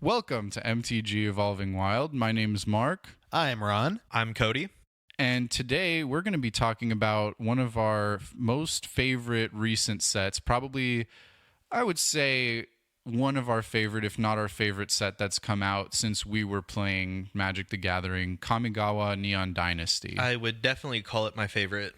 Welcome to MTG Evolving Wild. My name is Mark, I'm Ron. I'm Cody. and today we're going to be talking about one of our most favorite recent sets. Probably, I would say, one of our favorite, if not our favorite set that's come out since we were playing Magic the Gathering, Kamigawa Neon Dynasty. I would definitely call it my favorite.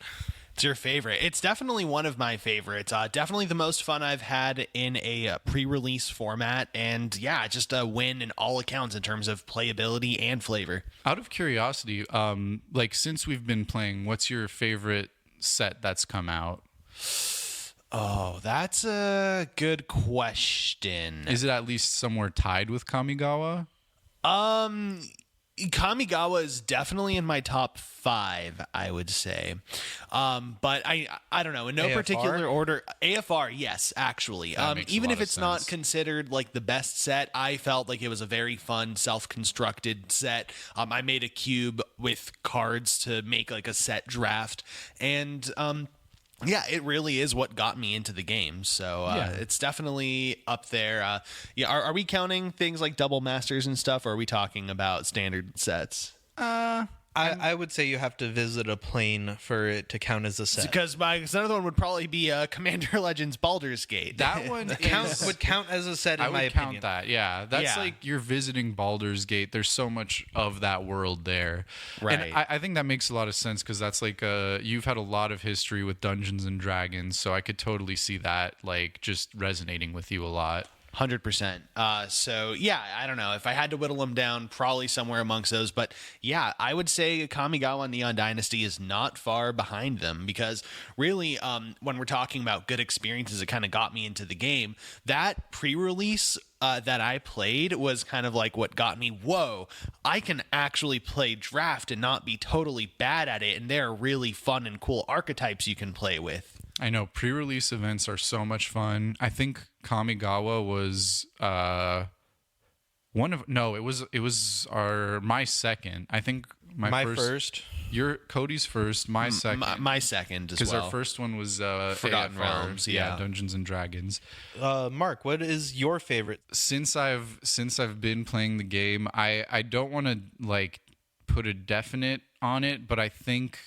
It's your favorite. It's definitely one of my favorites. Definitely the most fun I've had in a pre-release format. And yeah, just a win in all accounts in terms of playability and flavor. Out of curiosity, since we've been playing, what's your favorite set that's come out? Oh, that's a good question. Is it at least somewhere tied with Kamigawa? Kamigawa is definitely in my top 5, I would say. But I don't know, in no AFR? particular order. AFR, yes, actually. Makes a Even lot if of it's not sense. considered like the best set, I felt like it was a very fun self-constructed set. I made a cube with cards to make like a set draft, and yeah, it really is what got me into the game. So Yeah. it's definitely up there. Are we counting things like double masters and stuff, or are we talking about standard sets? I would say you have to visit a plane for it to count as a set. Because another one would probably be Commander Legends Baldur's Gate. That one Would count as a set in I my would opinion. count that. Yeah, that's Yeah. like you're visiting Baldur's Gate. There's so much of that world there, Right. And I think that makes a lot of sense because that's like you've had a lot of history with Dungeons and Dragons, so I could totally see that like just resonating with you a lot. 100%. So yeah, I don't know if I had to whittle them down, probably somewhere amongst those. But yeah, I would say Kamigawa Neon Dynasty is not far behind them because really, when we're talking about good experiences, it kind of got me into the game. That pre-release that I played was kind of like what got me, whoa, I can actually play draft and not be totally bad at it. And there are really fun and cool archetypes you can play with. I know pre-release events are so much fun. I think Kamigawa was it was my second. I think My first. Your Cody's first, my second. My second as Because well. our first one was Forgotten AFR, Realms, yeah. Dungeons and Dragons. Mark, what is your favorite? Since I've been playing the game, I don't want to like put a definite on it, but I think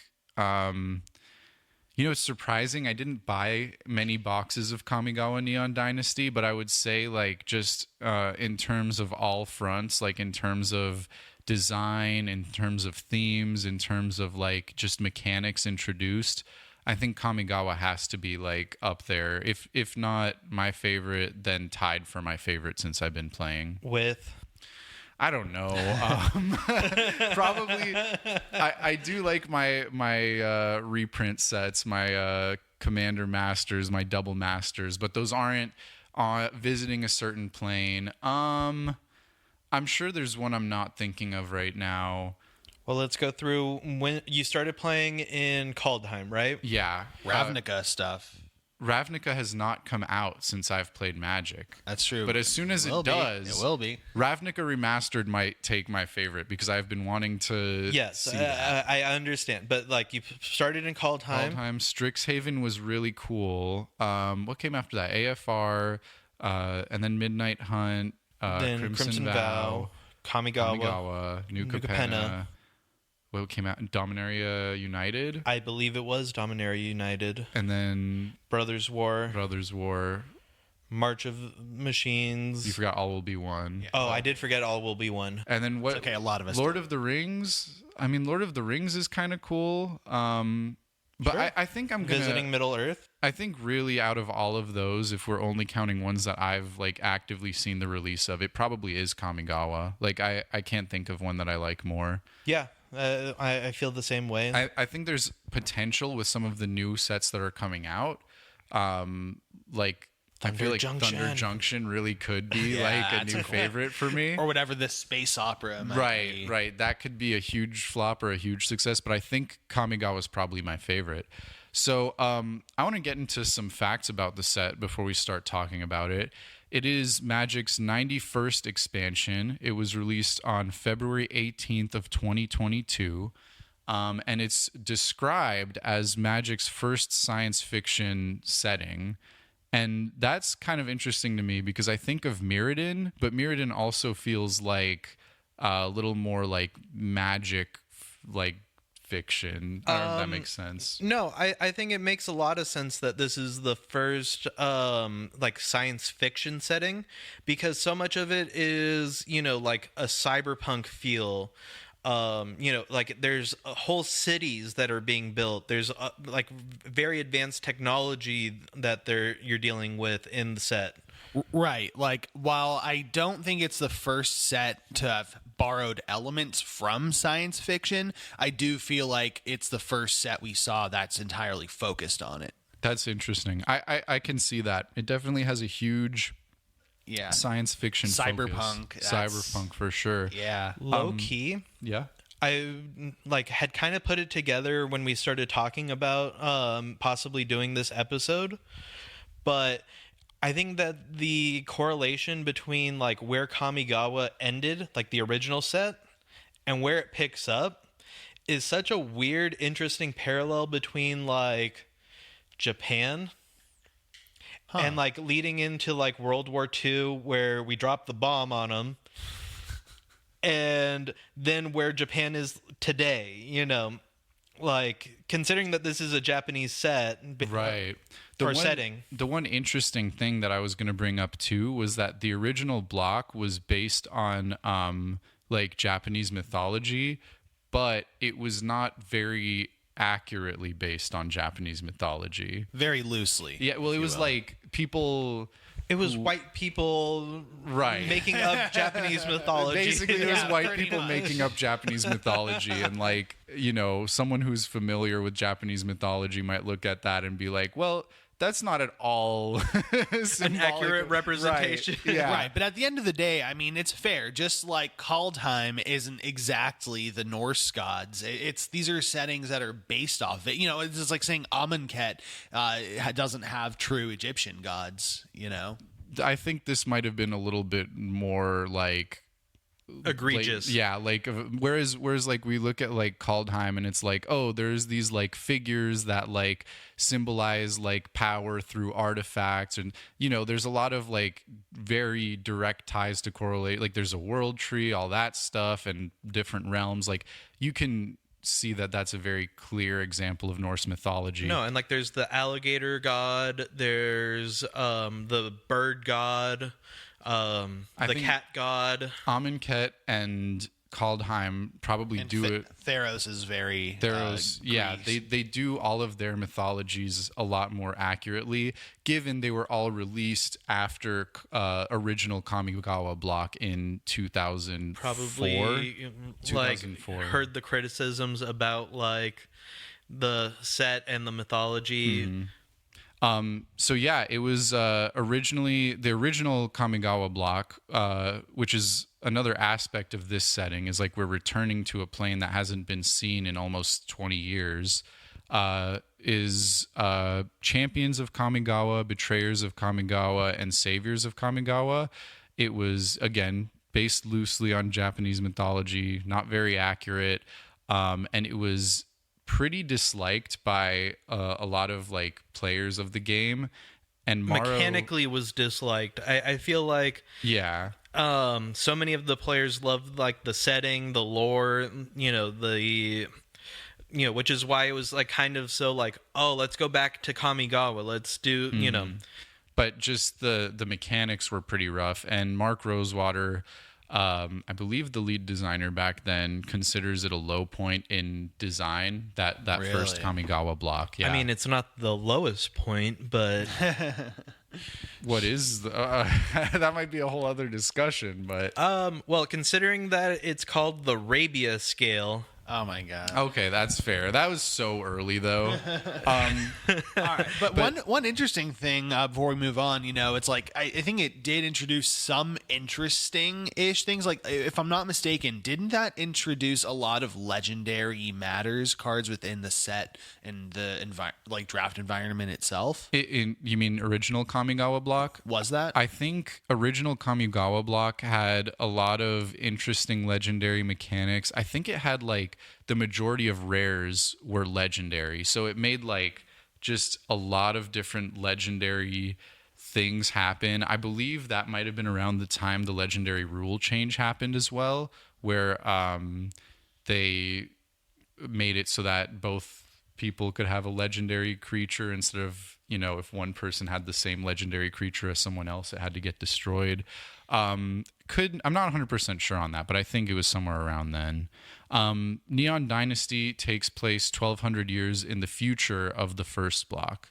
it's surprising. I didn't buy many boxes of Kamigawa Neon Dynasty, but I would say like just in terms of all fronts, like in terms of design, in terms of themes, in terms of like just mechanics introduced, I think Kamigawa has to be like up there. If not my favorite, then tied for my favorite since I've been playing. With I don't know. Probably. I do like my reprint sets, my Commander Masters, my Double Masters, but those aren't visiting a certain plane. I'm sure there's one I'm not thinking of right now. well, let's go through when you started playing in Kaldheim, right? Yeah, Ravnica stuff. Ravnica has not come out since I've played Magic. That's true. But as soon as it does, it will be. Ravnica Remastered might take my favorite because I've been wanting to Yes, see that. I understand. But like you started in Kaldheim. Kaldheim. Strixhaven was really cool. What came after that? AFR, and then Midnight Hunt, Then Crimson Vow, Kamigawa, New New Capenna. Capenna. What came out? Dominaria United, I believe it was Dominaria United, and then Brothers War, Brothers War. March of Machines. You forgot All Will Be One. Oh, I did forget All Will Be One. And then what? It's okay, a lot of us Lord of the Rings. I mean, Lord of the Rings is kind of cool. But Sure. I think I'm gonna Visiting Middle Earth. I think really out of all of those, if we're only counting ones that I've like actively seen the release of, it probably is Kamigawa. Like I can't think of one that I like more. Yeah, I feel the same way. I think there's potential with some of the new sets that are coming out. Like I feel like Junction. Thunder Junction really could be Yeah, like a it's new a- favorite for me. Or whatever this space opera might be. Right. That could be a huge flop or a huge success, but I think Kamigawa is probably my favorite. So I want to get into some facts about the set before we start talking about it. It is Magic's 91st expansion. It was released on February 18th of 2022. And it's described as Magic's first science fiction setting. And that's kind of interesting to me because I think of Mirrodin, but Mirrodin also feels like a little more like magic, like fiction. I don't know if that makes sense. No, I think it makes a lot of sense that this is the first like science fiction setting, because so much of it is, like a cyberpunk feel. Like there's whole cities that are being built. There's like very advanced technology that you're dealing with in the set. Right. Like, while I don't think it's the first set to have borrowed elements from science fiction, I do feel like it's the first set we saw that's entirely focused on it. That's interesting. I can see that. It definitely has a huge science fiction cyberpunk focus. Cyberpunk for sure. Yeah. Low key. Yeah. I like had kind of put it together when we started talking about possibly doing this episode, but I think that the correlation between like where Kamigawa ended, like the original set, and where it picks up is such a weird, interesting parallel between like Japan and like leading into like World War II, where we dropped the bomb on them, and then where Japan is today, like considering that this is a Japanese set, right? Setting. The one interesting thing that I was going to bring up too was that the original block was based on like Japanese mythology, but it was not very accurately based on Japanese mythology. Very loosely. Yeah, well, it was like people. It was white people making up Japanese mythology. Basically, it was white people making up Japanese mythology. And like, someone who's familiar with Japanese mythology might look at that and be like, well, that's not at all an accurate representation. Right. Yeah. Right. But at the end of the day, I mean, it's fair. Just like Kaldheim isn't exactly the Norse gods. These are settings that are based off it. It's just like saying Amonkhet doesn't have true Egyptian gods, I think this might have been a little bit more like egregious. Whereas like we look at like Kaldheim and it's like, oh, there's these like figures that like symbolize like power through artifacts, and there's a lot of like very direct ties to correlate, like there's a world tree, all that stuff, and different realms. Like you can see that that's a very clear example of Norse mythology. No, and like there's the alligator god, there's the bird god, the cat god. Amonkhet and Kaldheim probably do it. Theros is very Theros, they do all of their mythologies a lot more accurately, given they were all released after original Kamigawa block in 2004. Probably 2004. Like heard the criticisms about like the set and the mythology. Mm-hmm. So yeah, it was originally the original Kamigawa block, which is another aspect of this setting, is like we're returning to a plane that hasn't been seen in almost 20 years, is Champions of Kamigawa, Betrayers of Kamigawa, and Saviors of Kamigawa. It was, again, based loosely on Japanese mythology, not very accurate, and it was pretty disliked by a lot of like players of the game, and mechanically was disliked. I feel like so many of the players loved like the setting, the lore, which is why it was like kind of so like, oh, let's go back to Kamigawa, let's do but just the mechanics were pretty rough. And Mark Rosewater, I believe the lead designer back then, considers it a low point in design, that really? First Kamigawa block. Yeah. I mean, it's not the lowest point, but what is that might be a whole other discussion, but well, considering that it's called the Rabia scale. Oh my god. Okay, that's fair. That was so early though. All right, but one interesting thing before we move on, it's like I think it did introduce some interesting-ish things. Like, if I'm not mistaken, didn't that introduce a lot of legendary matters cards within the set and the draft environment itself? You mean original Kamigawa block? Was that? I think original Kamigawa block had a lot of interesting legendary mechanics. I think it had like the majority of rares were legendary, so it made like just a lot of different legendary things happen. I believe that might have been around the time the legendary rule change happened as well, where they made it so that both people could have a legendary creature instead of, if one person had the same legendary creature as someone else, it had to get destroyed. I'm not 100% sure on that, but I think it was somewhere around then. Neon Dynasty takes place 1200 years in the future of the first block.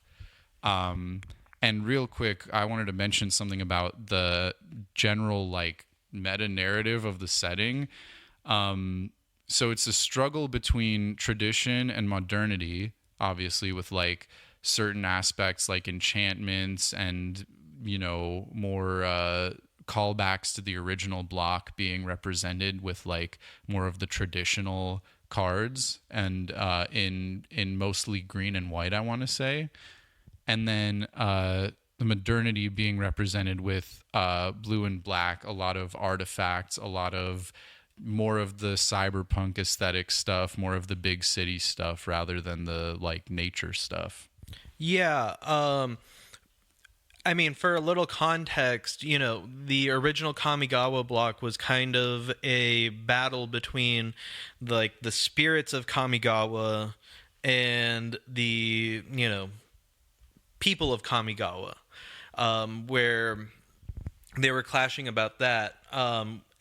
And real quick, I wanted to mention something about the general meta narrative of the setting. So it's a struggle between tradition and modernity, obviously, with certain aspects like enchantments and, more callbacks to the original block being represented with more of the traditional cards and in mostly green and white, I want to say. And then the modernity being represented with blue and black, a lot of artifacts, a lot of more of the cyberpunk aesthetic stuff, more of the big city stuff rather than the nature stuff. Yeah. I mean, for a little context, the original Kamigawa block was kind of a battle between the spirits of Kamigawa and the, people of Kamigawa, where they were clashing about that.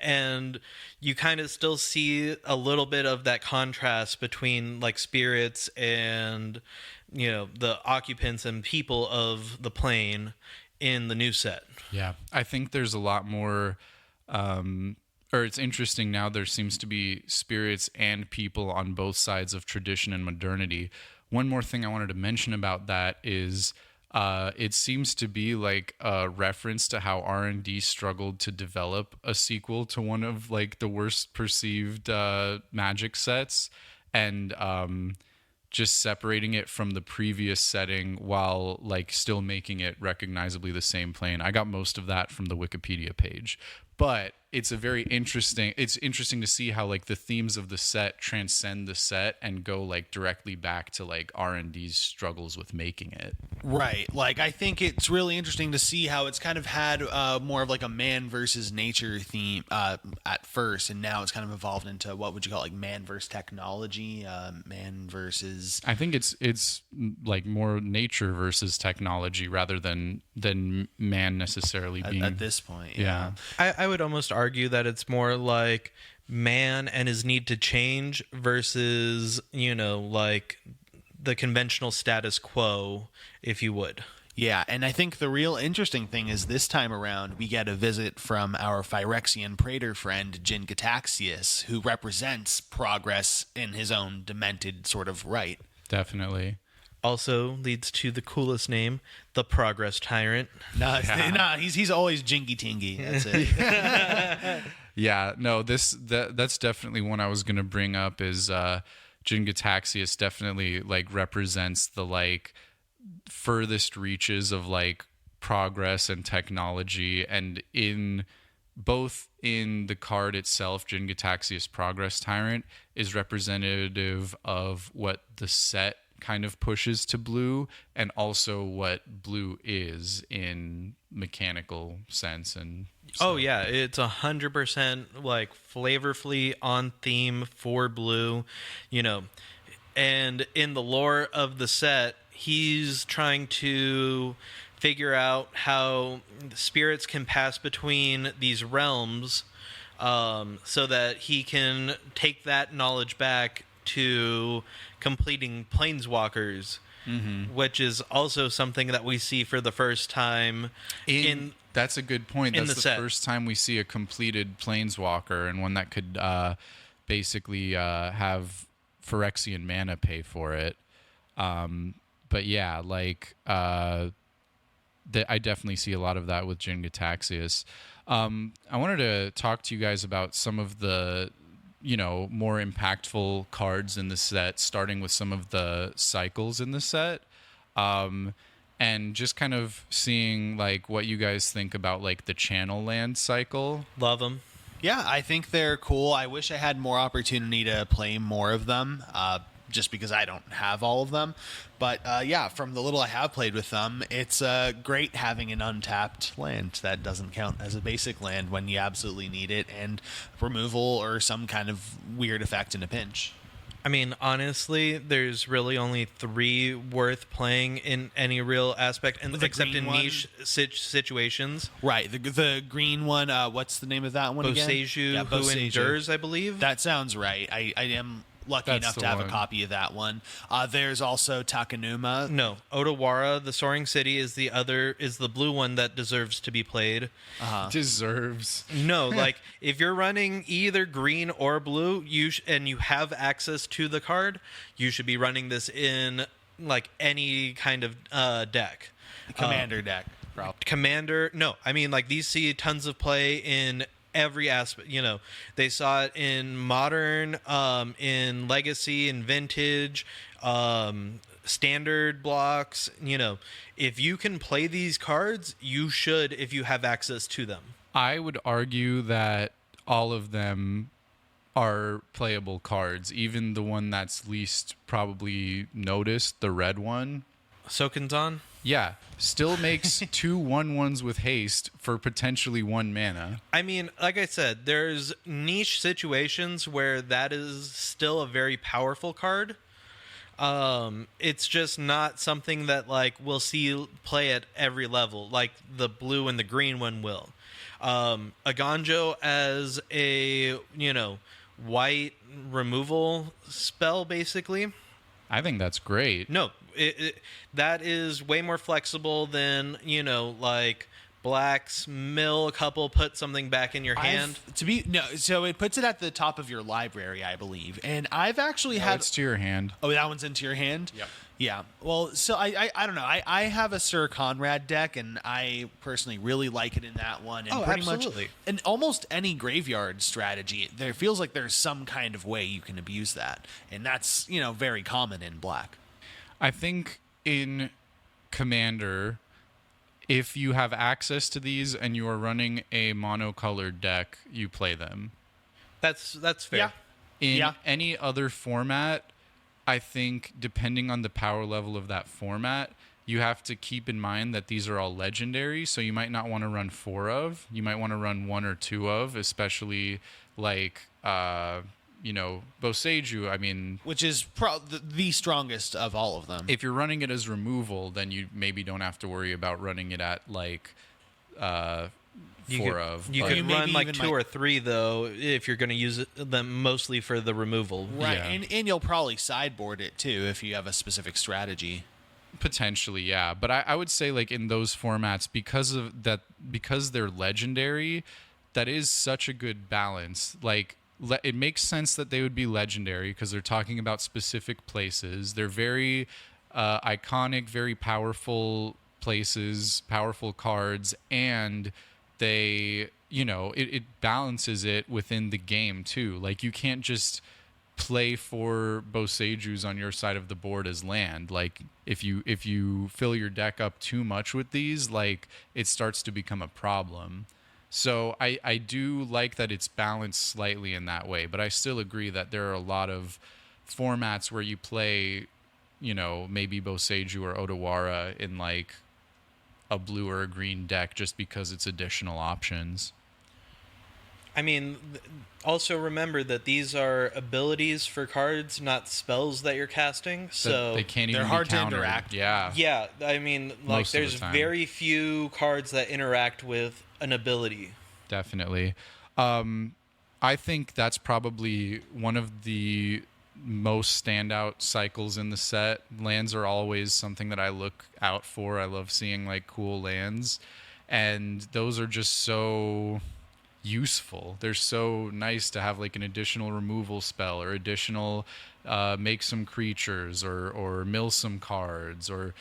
And you kind of still see a little bit of that contrast between spirits and, the occupants and people of the plane in the new set. Yeah, I think there's a lot more, or it's interesting now, there seems to be spirits and people on both sides of tradition and modernity. One more thing I wanted to mention about that is it seems to be a reference to how R&D struggled to develop a sequel to one of the worst perceived Magic sets, and just separating it from the previous setting while still making it recognizably the same plane. I got most of that from the Wikipedia page. But it's interesting to see how the themes of the set transcend the set and go directly back to R&D's struggles with making it. Right. I think it's really interesting to see how it's kind of had more of a man versus nature theme at first, and now it's kind of evolved into what would you call man versus technology, man versus. I think it's more nature versus technology rather than man necessarily being at this point. Yeah. I would almost argue that it's more man and his need to change versus, the conventional status quo, if you would. Yeah, and I think the real interesting thing is this time around we get a visit from our Phyrexian Praetor friend Jin Gataxius, who represents progress in his own demented sort of right. Definitely. Also leads to the coolest name, the Progress Tyrant. He's always Jingy Tingy. That's it. Yeah, no, that's definitely one I was gonna bring up. Is Jin Gataxius definitely represents the furthest reaches of progress and technology, and in the card itself, Jin Gataxius Progress Tyrant is representative of what the set kind of pushes to blue, and also what blue is in mechanical sense. And oh yeah, it's 100% flavorfully on theme for blue, and in the lore of the set, he's trying to figure out how spirits can pass between these realms, so that he can take that knowledge back to completing planeswalkers, which is also something that we see for the first time in that's a good point. That's the set. First time we see a completed planeswalker, and one that could basically have Phyrexian mana pay for it. But yeah, I definitely see a lot of that with Jin Gataxius. I wanted to talk to you guys about some of the more impactful cards in the set, starting with some of the cycles in the set, and just kind of seeing what you guys think about the channel land cycle. Love them. Yeah, I think they're cool. I wish I had more opportunity to play more of them. just because I don't have all of them. But yeah, from the little I have played with them, it's great having an untapped land that doesn't count as a basic land when you absolutely need it, and removal or some kind of weird effect in a pinch. I mean, honestly, there's really only 3 worth playing in any real aspect, and except in niche situations. Right, the green one. What's the name of that one again? Boseiju, who endures, I believe. That sounds right. I am lucky enough to have a copy of that one. There's also Takanuma. No, Odawara, the Soaring City, is the blue one that deserves to be played. Deserves. No, like if you're running either green or blue, and you have access to the card, you should be running this in like any kind of deck. Commander deck. Probably. Commander, no, I mean like these see tons of play in every aspect. They saw it in modern, in legacy, in vintage, standard blocks. If you can play these cards, you should, if you have access to them. I would argue that all of them are playable cards, even the one that's least probably noticed, the red one. Sokenzan? Yeah, still makes 2 1/1s with haste for potentially 1 mana. I mean, like I said, there's niche situations where that is still a very powerful card. It's just not something that like we'll see play at every level, like the blue and the green one will. Aganjo as a white removal spell, basically. I think that's great. No, that is way more flexible than like blacks mill a couple, put something back in your hand. So it puts it at the top of your library, I believe. And I've actually had. It's to your hand. Oh, that one's into your hand. Yeah. Yeah. Well, so I don't know. I have a Sir Conrad deck, and I personally really like it in that one. And pretty absolutely. much in almost any graveyard strategy, there feels like there's some kind of way you can abuse that, and that's very common in black. I think in Commander, if you have access to these and you are running a monocolored deck, you play them. That's fair. In any other format, I think depending on the power level of that format, you have to keep in mind that these are all legendary, so you might not want to run 4 of. You might want to run 1 or 2 of, especially like Boseiju. I mean, which is the strongest of all of them. If you're running it as removal, then you maybe don't have to worry about running it at like 4 of. You could run like 2 or 3 though if you're going to use them mostly for the removal. Right, yeah. and you'll probably sideboard it too if you have a specific strategy. Potentially, yeah. But I would say like in those formats, because they're legendary, that is such a good balance. Like it makes sense that they would be legendary because they're talking about specific places. They're very iconic, very powerful places, powerful cards, and they, it balances it within the game too. Like you can't just play 4 Boseijus on your side of the board as land. Like if you fill your deck up too much with these, like it starts to become a problem. So I do like that it's balanced slightly in that way, but I still agree that there are a lot of formats where you play, maybe Boseiju or Odawara in like a blue or a green deck just because it's additional options. I mean, also remember that these are abilities for cards, not spells that you're casting. So they can't even they're hard be countered. to interact. Yeah. Yeah, I mean, like Most of the there's time. very few cards that interact with an ability. Definitely. I think that's probably one of the most standout cycles in the set. Lands are always something that I look out for. I love seeing like cool lands, and those are just so useful. They're so nice to have like an additional removal spell or additional make some creatures or mill some cards or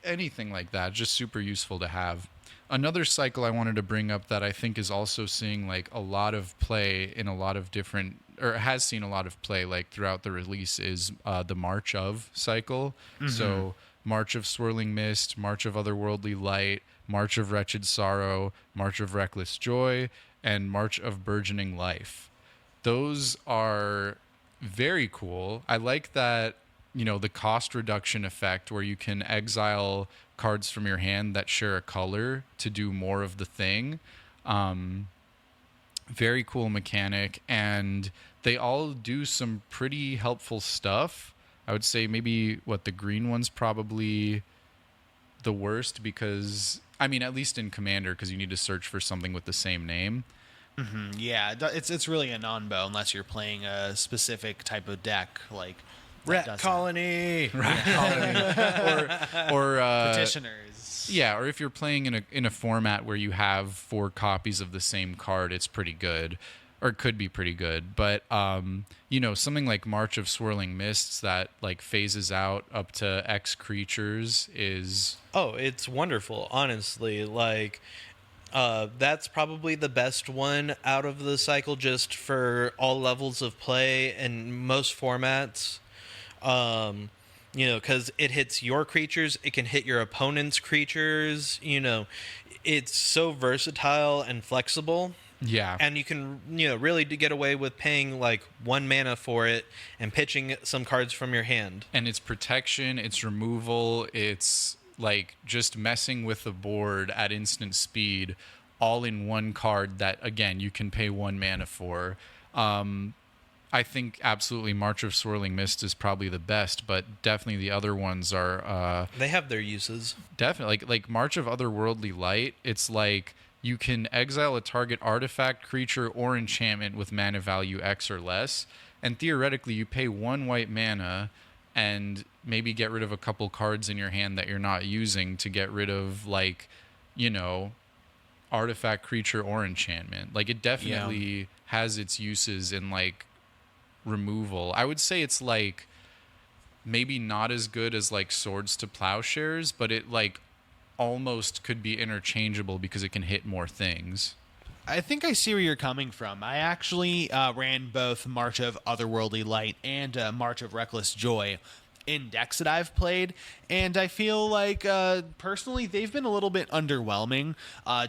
anything like that. Just super useful to have. Another cycle I wanted to bring up that I think is also seeing like a lot of play in a lot of different, or has seen a lot of play like throughout the release is the March of cycle. Mm-hmm. So March of Swirling Mist, March of Otherworldly Light, March of Wretched Sorrow, March of Reckless Joy, and March of Burgeoning Life. Those are very cool. I like that, the cost reduction effect where you can exile cards from your hand that share a color to do more of the thing. Very cool mechanic, and they all do some pretty helpful stuff. I would say maybe the green one's probably the worst because, I mean, at least in Commander, because you need to search for something with the same name. Yeah, it's really a non-bow unless you're playing a specific type of deck like Rat Colony. Or Petitioners. yeah, or if you're playing in a format where you have 4 copies of the same card, it's pretty good, or it could be pretty good. But something like March of Swirling Mists that like phases out up to X creatures is It's wonderful, honestly. Like, that's probably the best one out of the cycle, just for all levels of play and most formats. Because it hits your creatures, it can hit your opponent's creatures. It's so versatile and flexible. yeah. And you can, really get away with paying like 1 mana for it and pitching some cards from your hand. And it's protection, it's removal, it's like just messing with the board at instant speed, all in one card that, again, you can pay 1 mana for. I think absolutely March of Swirling Mist is probably the best, but definitely the other ones are They have their uses. definitely like March of Otherworldly Light. It's like you can exile a target artifact, creature, or enchantment with mana value X or less, and theoretically you pay 1 white mana and maybe get rid of a couple cards in your hand that you're not using to get rid of, like, artifact, creature, or enchantment. Like, it definitely has its uses in like removal. I would say it's like maybe not as good as like Swords to Plowshares, but it like almost could be interchangeable because it can hit more things. I think I see where you're coming from. I actually ran both March of Otherworldly Light and March of Reckless Joy in decks that I've played, and I feel like personally they've been a little bit underwhelming,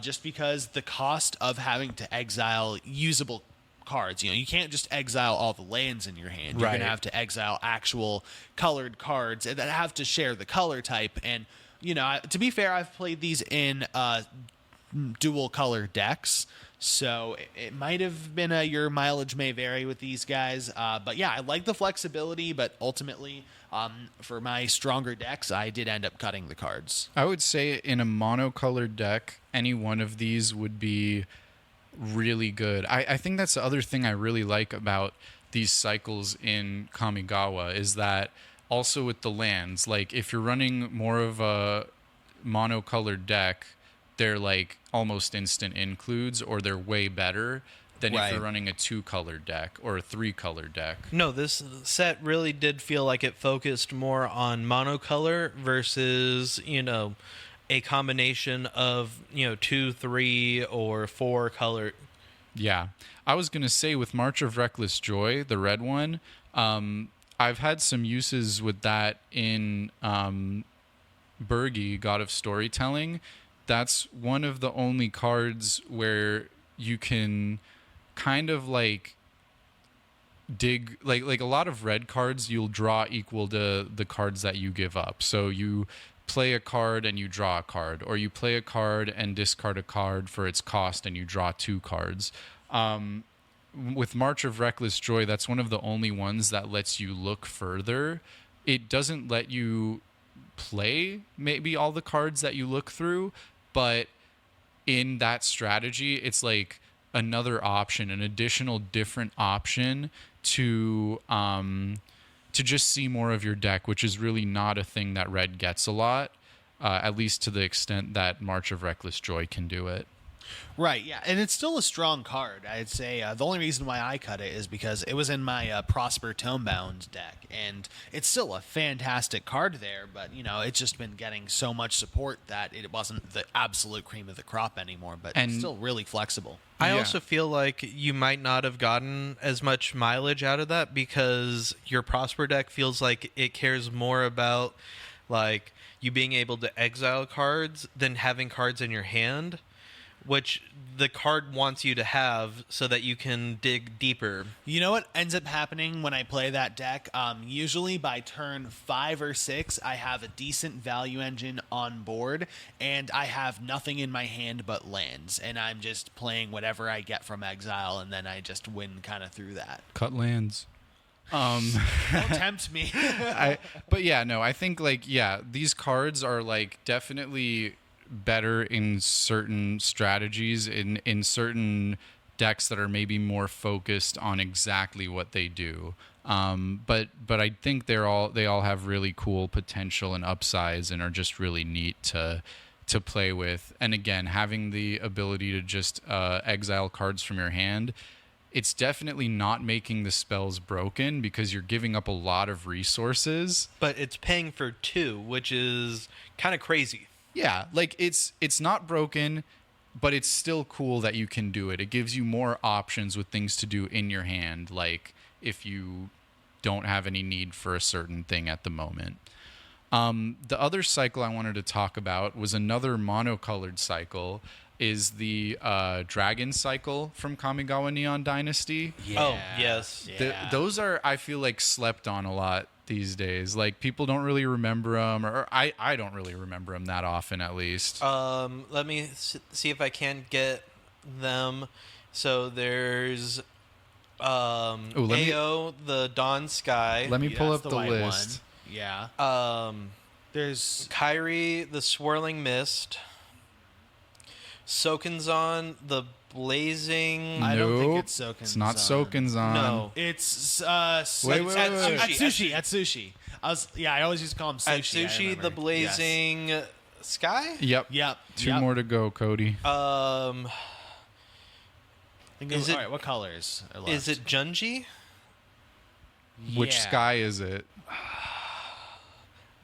just because the cost of having to exile usable cards. You can't just exile all the lands in your hand. You're Right. gonna have to exile actual colored cards that have to share the color type. And to be fair, I've played these in dual color decks, so it might have been your mileage may vary with these guys, but yeah, I like the flexibility, but ultimately for my stronger decks I did end up cutting the cards. I would say in a monocolored deck, any one of these would be really good. I think that's the other thing I really like about these cycles in Kamigawa is that also with the lands, like if you're running more of a monocolored deck, they're like almost instant includes, or they're way better than if you're running a 2-color deck or a 3-color deck. No, this set really did feel like it focused more on monocolor versus, a combination of, 2, 3, or 4 color. Yeah. I was going to say with March of Reckless Joy, the red one, I've had some uses with that in Burgi, God of Storytelling. That's one of the only cards where you can kind of like dig, like a lot of red cards you'll draw equal to the cards that you give up. So you play a card and you draw a card, or you play a card and discard a card for its cost and you draw 2 cards. With March of Reckless Joy, that's one of the only ones that lets you look further. It doesn't let you play maybe all the cards that you look through, but in that strategy, it's like another option, an additional different option to just see more of your deck, which is really not a thing that red gets a lot, at least to the extent that March of Reckless Joy can do it. Right, yeah, and it's still a strong card. I'd say the only reason why I cut it is because it was in my Prosper Tomebound deck, and it's still a fantastic card there, but, it's just been getting so much support that it wasn't the absolute cream of the crop anymore, but it's still really flexible. I Yeah. also feel like you might not have gotten as much mileage out of that because your Prosper deck feels like it cares more about, like, you being able to exile cards than having cards in your hand. which the card wants you to have so that you can dig deeper. You know what ends up happening when I play that deck? Usually by turn 5 or 6, I have a decent value engine on board, and I have nothing in my hand but lands, and I'm just playing whatever I get from exile, and then I just win kind of through that. Cut lands. Don't tempt me. But yeah, no, I think like, yeah, these cards are like definitely better in certain strategies, in certain decks that are maybe more focused on exactly what they do. But I think they all have really cool potential and upsides and are just really neat to play with. And again, having the ability to just exile cards from your hand, it's definitely not making the spells broken because you're giving up a lot of resources. But it's paying for 2, which is kind of crazy. Yeah, like it's not broken, but it's still cool that you can do it. It gives you more options with things to do in your hand, like if you don't have any need for a certain thing at the moment. The other cycle I wanted to talk about was another monocolored cycle, is the Dragon cycle from Kamigawa Neon Dynasty. Yeah. Oh, yes. Yeah. Those are, I feel like, slept on a lot these days. Like, people don't really remember them, or I don't really remember them that often, at least. Let me see if I can get them. So there's AO, the Dawn Sky. Let me pull That's up the white list. one. Yeah. There's Kyrie, the Swirling Mist. Sokenzon, the Blazing. I don't think Nope, it's Sokenzon. It's not Sokenzon. No. It's Wait, wait, wait, wait. Atsushi. I always used to call him Sushi. I Atsushi, remember. the Blazing Sky. Yep. Yep. Two more to go, Cody. Is it- all right, what colors are left? Is it Junji? Which Yeah. sky is it?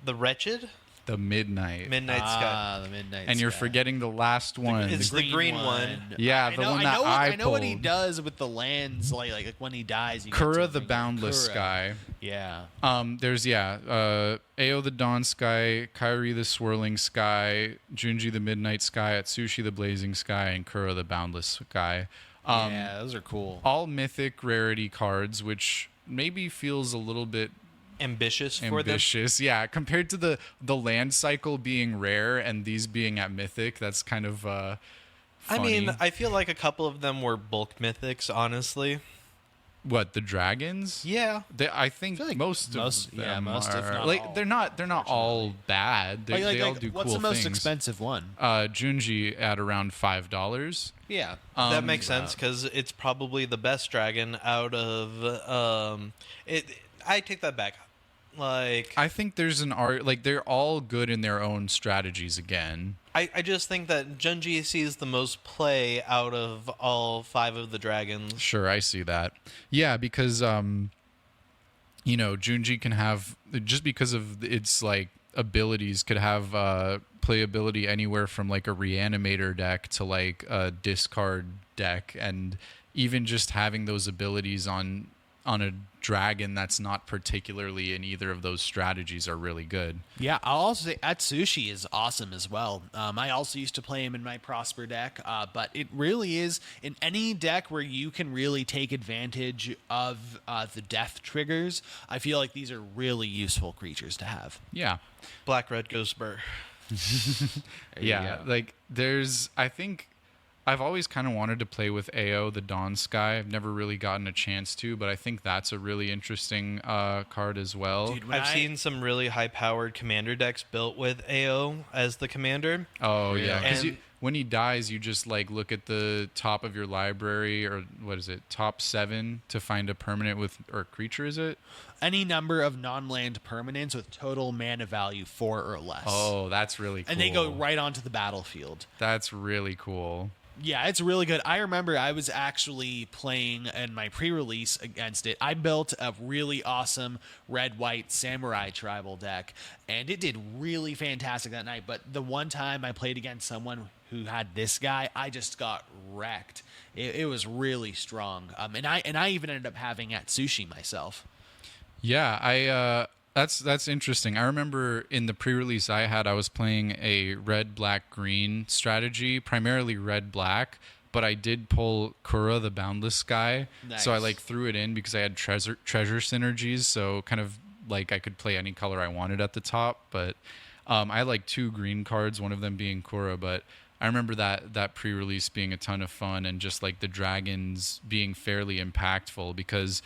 The Wretched? The Midnight. Midnight Sky. The Midnight And you're Sky. forgetting the last one. It's the green one. Yeah, the one that I know what he pulled. does with the lands, like when he dies. You get Kura to the bring- Boundless Kura. Sky. Yeah. There's Ao the Dawn Sky, Kairi the Swirling Sky, Junji the Midnight Sky, Atsushi the Blazing Sky, and Kura the Boundless Sky. Yeah, those are cool. All mythic rarity cards, which maybe feels a little bit Ambitious for them. ambitious. Yeah, compared to the land cycle being rare and these being at mythic, that's kind of I funny. mean, I feel like a couple of them were bulk mythics, honestly. What, the dragons? Yeah. I think like most most- of yeah, them most, if are not like all, they're not all bad. They all do what's cool the most things. expensive one? Junji at around $5. Yeah. That makes sense because it's probably the best dragon out of it. I take that back. Like I think there's an art, like they're all good in their own strategies again. I just think that Junji sees the most play out of all 5 of the dragons. Sure, I see that. Yeah, because Junji can have, just because of its like abilities, could have playability anywhere from like a reanimator deck to like a discard deck, and even just having those abilities on a dragon that's not particularly in either of those strategies are really good. Yeah, I'll also say Atsushi is awesome as well. I also used to play him in my Prosper deck, but it really is in any deck where you can really take advantage of the death triggers. I feel like these are really useful creatures to have. Yeah. Black Red Ghost Burr. Yeah, like I think I've always kind of wanted to play with Ao, the Dawn Sky. I've never really gotten a chance to, but I think that's a really interesting card as well. Dude, I've seen some really high-powered commander decks built with AO as the commander. Oh, yeah. Because And- when he dies, you just like look at the top of your library, or what is it, top 7 to find a permanent or creature, is it? any number of non-land permanents with total mana value 4 or less. Oh, that's really cool. And they go right onto the battlefield. That's really cool. Yeah, it's really good. I remember I was actually playing in my pre-release against it. I built a really awesome red-white samurai tribal deck, and it did really fantastic that night. But the one time I played against someone who had this guy, I just got wrecked. It was really strong. And I even ended up having Atsushi myself. Yeah, That's interesting. I remember in the pre-release I was playing a red, black, green strategy, primarily red, black, but I did pull Kura the Boundless Sky. So I Nice. like threw it in because I had treasure synergies, so kind of like I could play any color I wanted at the top, but I had like 2 green cards, one of them being Kura, but I remember that pre-release being a ton of fun and just like the dragons being fairly impactful because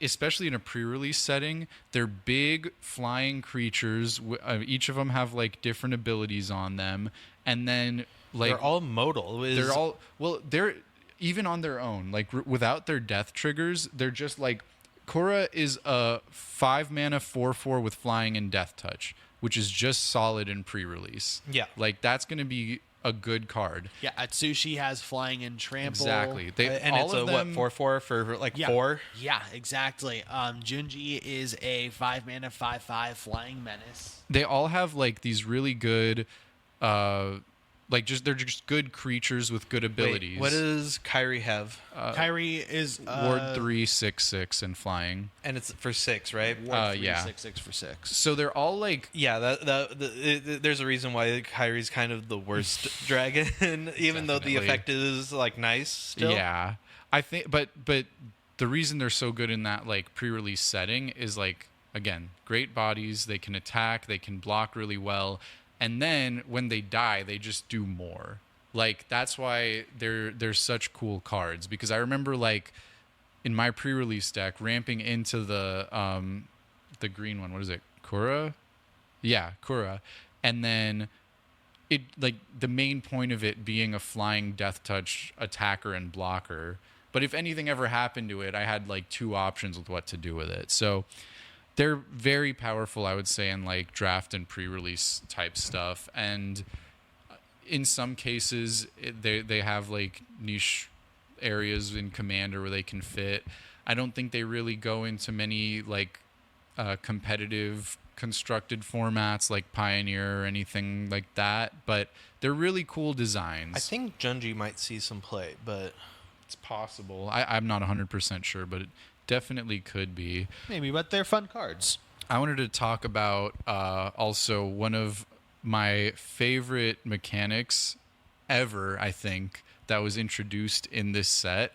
especially in a pre-release setting, they're big flying creatures. Each of them have like different abilities on them, and then like They're all modal. they're all well, they're even on their own, like without their death triggers, they're just like Korra is a 5 mana 4/4 with flying and death touch, which is just solid in pre-release. Yeah. like that's gonna be a good card. Yeah, Atsushi has flying and trample. Exactly. And all it's of a them, 4/4 for like Yeah, 4. Yeah, exactly. Junji is a 5 mana 5/5 flying menace. they all have like these really good like just they're just good creatures with good abilities. Wait, what does Kyrie have? Kyrie is Ward 3/6/6 and flying. And it's for 6, right? Ward 3, yeah. 6/6 for 6. So they're all like Yeah, there's a reason why Kyrie's kind of the worst dragon, even though the Definitely. effect is like nice still. yeah. I think but the reason they're so good in that like pre-release setting is like again, great bodies, they can attack, they can block really well, and then when they die, they just do more. Like that's why they're such cool cards because I remember like in my pre-release deck ramping into the green one, what is it? Kura? Yeah, Kura. And then it like the main point of it being a flying death touch attacker and blocker. But if anything ever happened to it, I had like 2 options with what to do with it. So they're very powerful, I would say, in like draft and pre-release type stuff. And in some cases, they have like niche areas in Commander where they can fit. I don't think they really go into many like competitive constructed formats like Pioneer or anything like that. But they're really cool designs. I think Junji might see some play, but it's possible. I'm not 100% sure, but it definitely could be. Maybe, but they're fun cards. I wanted to talk about also one of my favorite mechanics ever, I think, that was introduced in this set.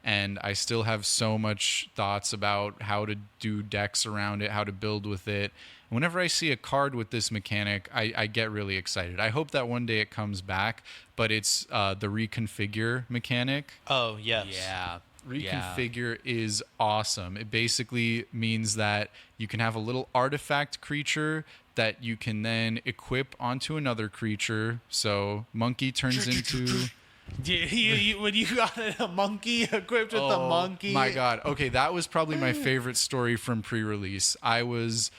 And I still have so much thoughts about how to do decks around it, how to build with it. And whenever I see a card with this mechanic, I get really excited. I hope that one day it comes back, but it's the reconfigure mechanic. oh yes. Yeah. Reconfigure is awesome. It basically means that you can have a little artifact creature that you can then equip onto another creature. So monkey turns into... When you got a monkey equipped with a monkey. My God. Okay, that was probably my favorite story from pre-release. I was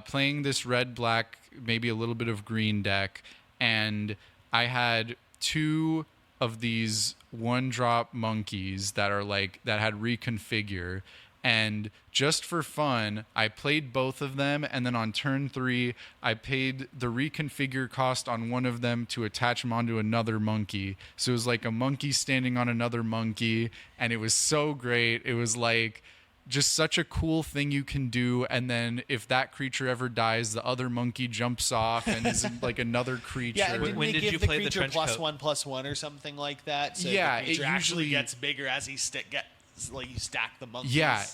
playing this red, black, maybe a little bit of green deck, and I had 2 of these 1-drop monkeys that are like that had reconfigure, and just for fun I played both of them, and then on turn 3 I paid the reconfigure cost on one of them to attach them onto another monkey, so it was like a monkey standing on another monkey, and it was so great. It was like just such a cool thing you can do, and then if that creature ever dies, the other monkey jumps off and is like another creature. Yeah, and didn't When they did give you the play the creature trench coat? +1/+1 or something like that? So Yeah, the creature it actually usually gets bigger as he gets like you stack the monkeys. Yeah,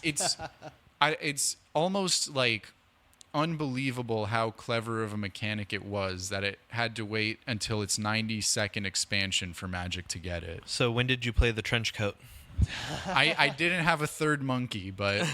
it's almost like unbelievable how clever of a mechanic it was that it had to wait until its 90-second expansion for Magic to get it. So when did you play the trench coat? I didn't have a third monkey, but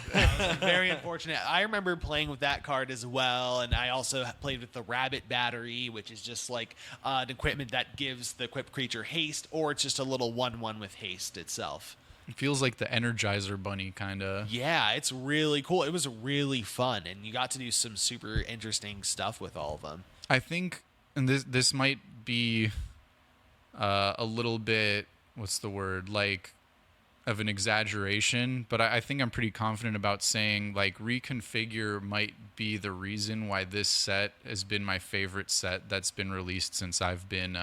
Very unfortunate. I remember playing with that card as well, and I also played with the Rabbit Battery, which is just like an equipment that gives the equipped creature haste, or it's just a little 1/1 with haste itself. it feels like the Energizer Bunny kind of. Yeah, it's really cool. It was really fun, and you got to do some super interesting stuff with all of them. I think, and this might be a little bit, what's the word, like of an exaggeration, but I think I'm pretty confident about saying like reconfigure might be the reason why this set has been my favorite set that's been released since I've been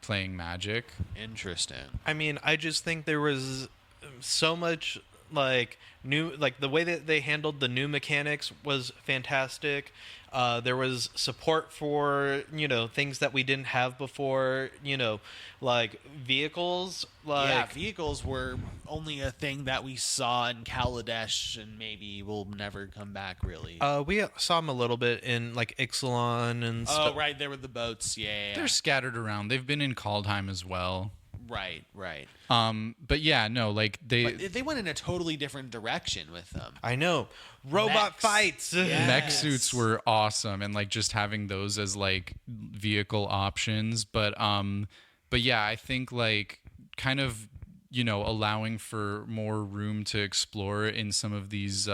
playing Magic. Interesting. I mean, I just think there was so much like new, like the way that they handled the new mechanics was fantastic. There was support for, things that we didn't have before, like vehicles. Like, vehicles were only a thing that we saw in Kaladesh and maybe will never come back, really. we saw them a little bit in like Ixalan and stuff. Oh, right, there were the boats. Yeah. They're scattered around. They've been in Kaldheim as well. Right. But yeah, no, like But they went in a totally different direction with them. I know. Robot Mechs. fights. Yeah. mech suits were awesome, and like just having those as like vehicle options. But yeah, I think like kind of allowing for more room to explore in some of these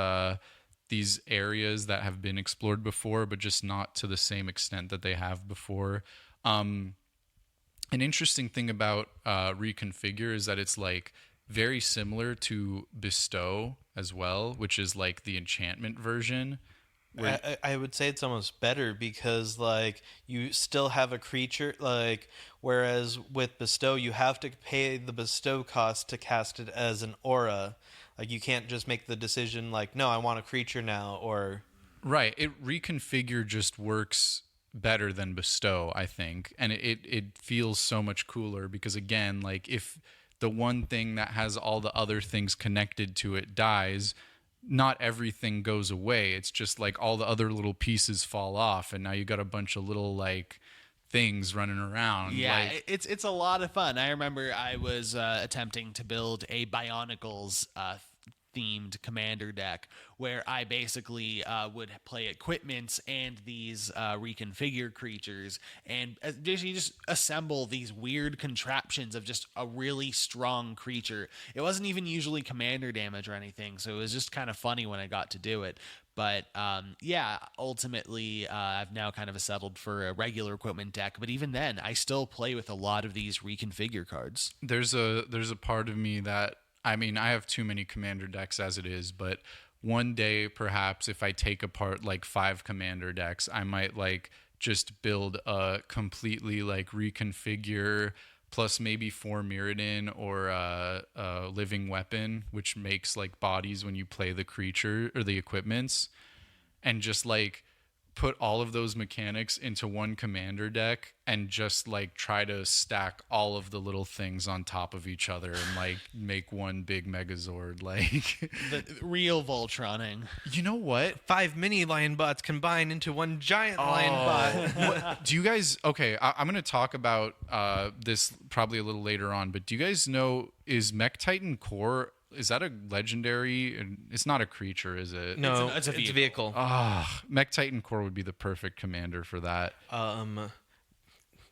areas that have been explored before, but just not to the same extent that they have before. An interesting thing about Reconfigure is that it's like very similar to Bestow as well, which is like the enchantment version. I would say it's almost better because like you still have a creature, like whereas with Bestow you have to pay the Bestow cost to cast it as an aura. Like you can't just make the decision like, no, I want a creature now, or Right. Reconfigure just works better than Bestow, I think, and it feels so much cooler because again, like if the one thing that has all the other things connected to it dies, not everything goes away. It's just like all the other little pieces fall off, and now you got a bunch of little like things running around. Yeah, like, it's a lot of fun. I remember I was attempting to build a Bionicles themed commander deck where I basically would play equipments and these reconfigure creatures, and you just assemble these weird contraptions of just a really strong creature. It wasn't even usually commander damage or anything, so it was just kind of funny when I got to do it. But yeah, ultimately, I've now kind of settled for a regular equipment deck. But even then, I still play with a lot of these reconfigure cards. there's a part of me that, I mean, I have too many commander decks as it is, but one day perhaps if I take apart like 5 commander decks, I might like just build a completely like reconfigure plus maybe 4 Mirrodin or a living weapon, which makes like bodies when you play the creature or the equipments, and just like put all of those mechanics into one commander deck and just like try to stack all of the little things on top of each other and like make one big megazord. Like The real Voltroning. you know what 5 mini lion bots combine into one giant lion bot. what do you guys, okay, I'm gonna talk about this probably a little later on, but do you guys know, is Mech Titan Core, is that a legendary? It's not a creature, is it? No, It's a it's vehicle. vehicle. Mech Titan Core would be the perfect commander for that.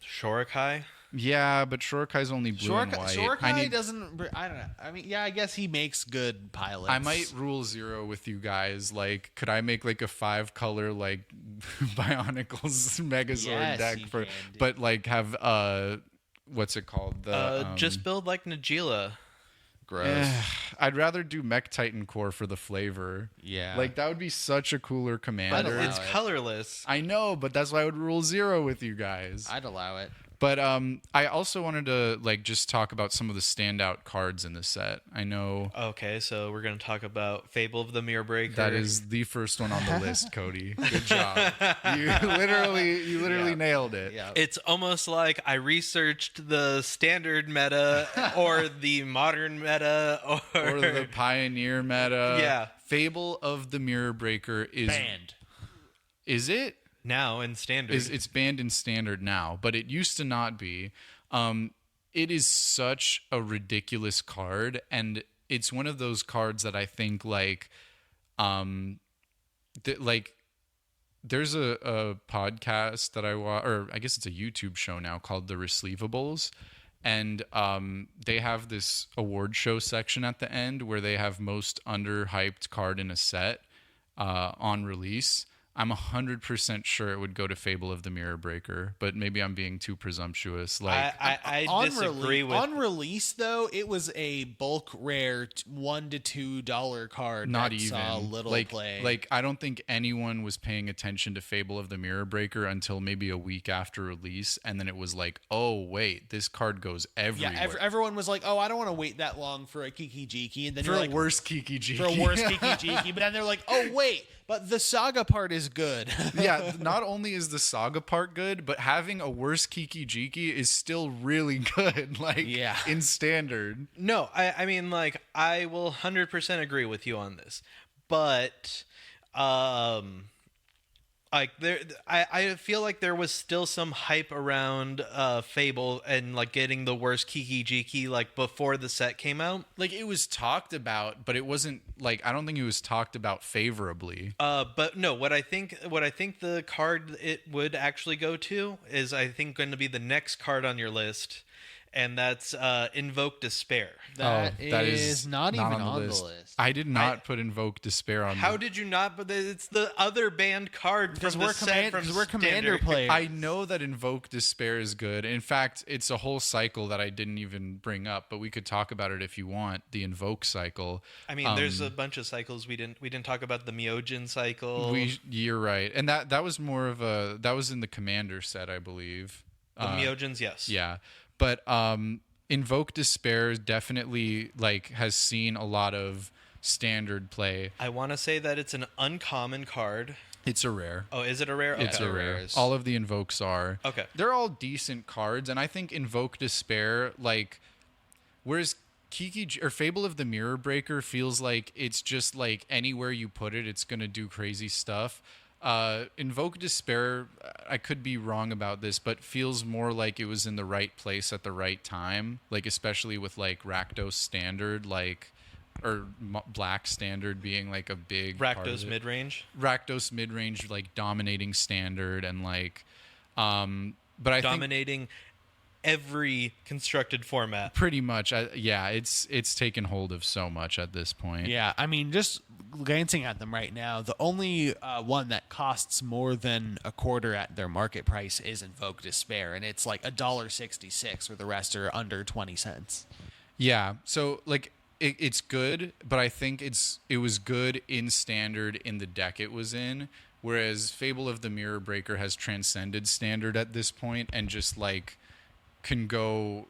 Shorikai. Yeah, but Shorikai's only blue and white. Shorikai doesn't. I don't know. I mean, yeah, I guess he makes good pilots. I might rule 0 with you guys. Like, could I make like a 5-color like Bionicles Megazord Yes, deck you for, can, dude. but like have what's it called? The Just build like Najila. Gross. I'd rather do Mech Titan Core for the flavor. Yeah. Like that would be such a cooler But commander. it's it. colorless. I know, but that's why I would rule 0 with you guys. I'd allow it. But I also wanted to like just talk about some of the standout cards in the set. I know Okay, so we're gonna talk about Fable of the Mirror Breaker. that is the first one on the list, Cody. Good job. You literally nailed it. Yeah. It's almost like I researched the standard meta or the modern meta Or the Pioneer meta. Yeah. Fable of the Mirror Breaker is Banned. Is it? now in standard. It's banned in standard now, but it used to not be. It is such a ridiculous card, and it's one of those cards that I think like there's a podcast that I watch, or I guess it's a YouTube show now called The Receivables, and they have this award show section at the end where they have most underhyped card in a set on release. I'm 100% sure it would go to Fable of the Mirror Breaker, but maybe I'm being too presumptuous. Like, I disagree with. On release, though, it was a bulk rare $1 to $2 card. not that even saw little like play. like I don't think anyone was paying attention to Fable of the Mirror Breaker until maybe a week after release, and then it was like, oh wait, this card goes everywhere. yeah, everyone was like, "Oh, I don't want to wait that long for a Kiki Jiki," and then for you're a like, worse Kiki Jiki. for a worse Kiki Jiki, but then they're like, "Oh wait, but the saga part is good." Yeah, not only is the saga part good, but having a worse Kiki Jiki is still really good. Like, Yeah. in standard. No, I mean, like, I will 100% agree with you on this, but like I feel like there was still some hype around Fable and like getting the worst Kiki Jiki like before the set came out. Like, it was talked about, but it wasn't like, I don't think it was talked about favorably. But no, what I think the card it would actually go to is, I think, going to be the next card on your list, and that's Invoke Despair. That is not even on on the list. I did not put Invoke Despair on. How did you not? But it's the other banned card Because from the we're set from commander Standard. players. I know that Invoke Despair is good. In fact, it's a whole cycle that I didn't even bring up, but we could talk about it if you want. The Invoke cycle. I mean, there's a bunch of cycles we didn't talk about. The Myojin cycle. You're right, and that was more of that was in the Commander set, I believe. The Myojins, yes. Yeah, but Invoke Despair definitely like has seen a lot of standard play. I want to say that it's an uncommon card. It's a rare. Oh, is it a rare? It's Okay. a rare. rares. All of the invokes are. Okay. They're all decent cards, and I think Invoke Despair, like, whereas or Fable of the Mirror Breaker feels like it's just like anywhere you put it, it's gonna do crazy stuff. Invoke Despair, I could be wrong about this, but feels more like it was in the right place at the right time. Like, especially with like Rakdos Standard, like, or Black Standard being like a big part of Rakdos it. mid-range. Rakdos mid-range, like dominating Standard, and like, but I think Dominating every constructed format. pretty much, yeah, it's taken hold of so much at this point. Yeah, I mean, just glancing at them right now, the only one that costs more than a quarter at their market price is Invoke Despair, and it's like $1.66, where the rest are under 20 cents. Yeah, so like it's good, but I think it was good in Standard in the deck it was in, whereas Fable of the Mirror Breaker has transcended Standard at this point and just like can go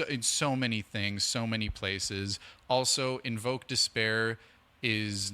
in so many things, so many places. Also, Invoke Despair is,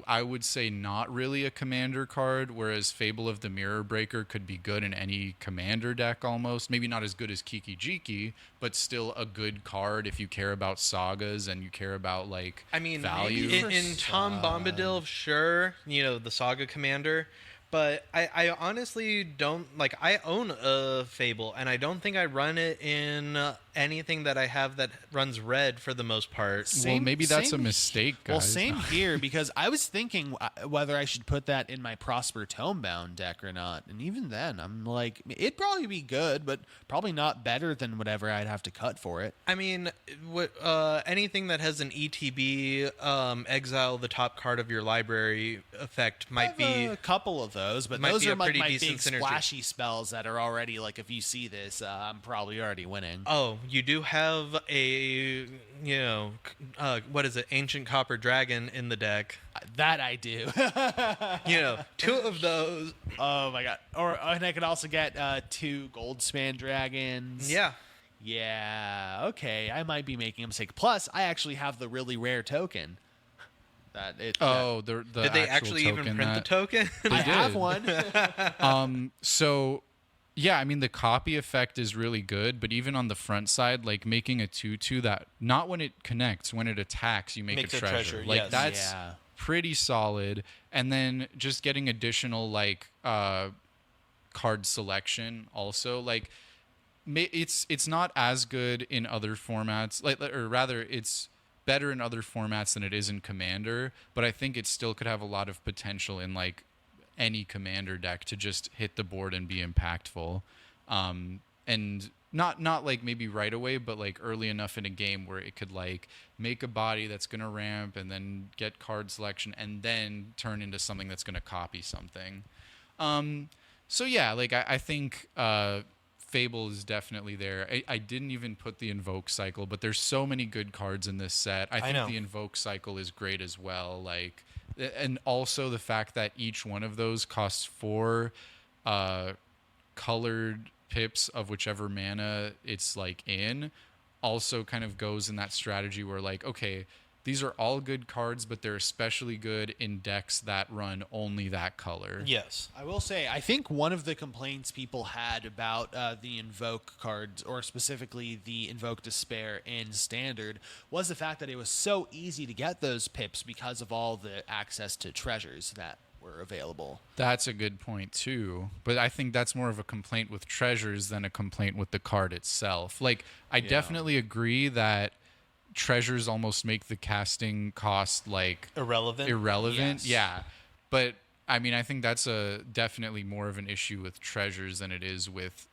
I would say, not really a commander card, whereas Fable of the Mirror Breaker could be good in any commander deck almost. Maybe not as good as Kiki Jiki, but still a good card if you care about sagas and you care about like I mean, value. in Tom Bombadil, sure, the Saga Commander, but I honestly don't like. I own a Fable, and I don't think I run it in anything that I have that runs red for the most part. Well, maybe that's a mistake, guys. Well, same here, because I was thinking whether I should put that in my Prosper Tomebound deck or not. And even then, I'm like, it'd probably be good, but probably not better than whatever I'd have to cut for it. I mean, anything that has an ETB exile the top card of your library effect might be a couple of those, but might those be are a like pretty my decent big synergy. splashy spells that are already like, if you see this, I'm probably already winning. Oh, you do have a, what is it, Ancient Copper Dragon in the deck. That I do. Two of those. Oh my god! And I could also get 2 Goldspan Dragons. Yeah. Yeah. Okay, I might be making a mistake. Plus, I actually have the really rare token. The Did they actual actually even token print the token? I did. have one. So, yeah, I mean, the copy effect is really good, but even on the front side, like making a 2/2 that, not when it connects, when it attacks, you make Makes a a treasure. treasure, Like, yes. that's Yeah. pretty solid. And then just getting additional, like, card selection also. Like, it's not as good in other formats, or rather, it's better in other formats than it is in Commander, but I think it still could have a lot of potential in like any Commander deck to just hit the board and be impactful. And not like maybe right away, but like early enough in a game where it could like make a body that's going to ramp and then get card selection and then turn into something that's going to copy something. So yeah, like I think Fable is definitely there. I didn't even put the Invoke cycle, but there's so many good cards in this set. I think know. the Invoke cycle is great as well. Like, and also the fact that each one of those costs 4 colored pips of whichever mana it's like in also kind of goes in that strategy where like, okay, these are all good cards, but they're especially good in decks that run only that color. Yes. I will say, I think one of the complaints people had about the Invoke cards, or specifically the Invoke Despair in Standard, was the fact that it was so easy to get those pips because of all the access to treasures that were available. That's a good point too. But I think that's more of a complaint with treasures than a complaint with the card itself. Like, I definitely agree that treasures almost make the casting cost like irrelevant. Yes. Yeah. But I mean, I think that's definitely more of an issue with treasures than it is with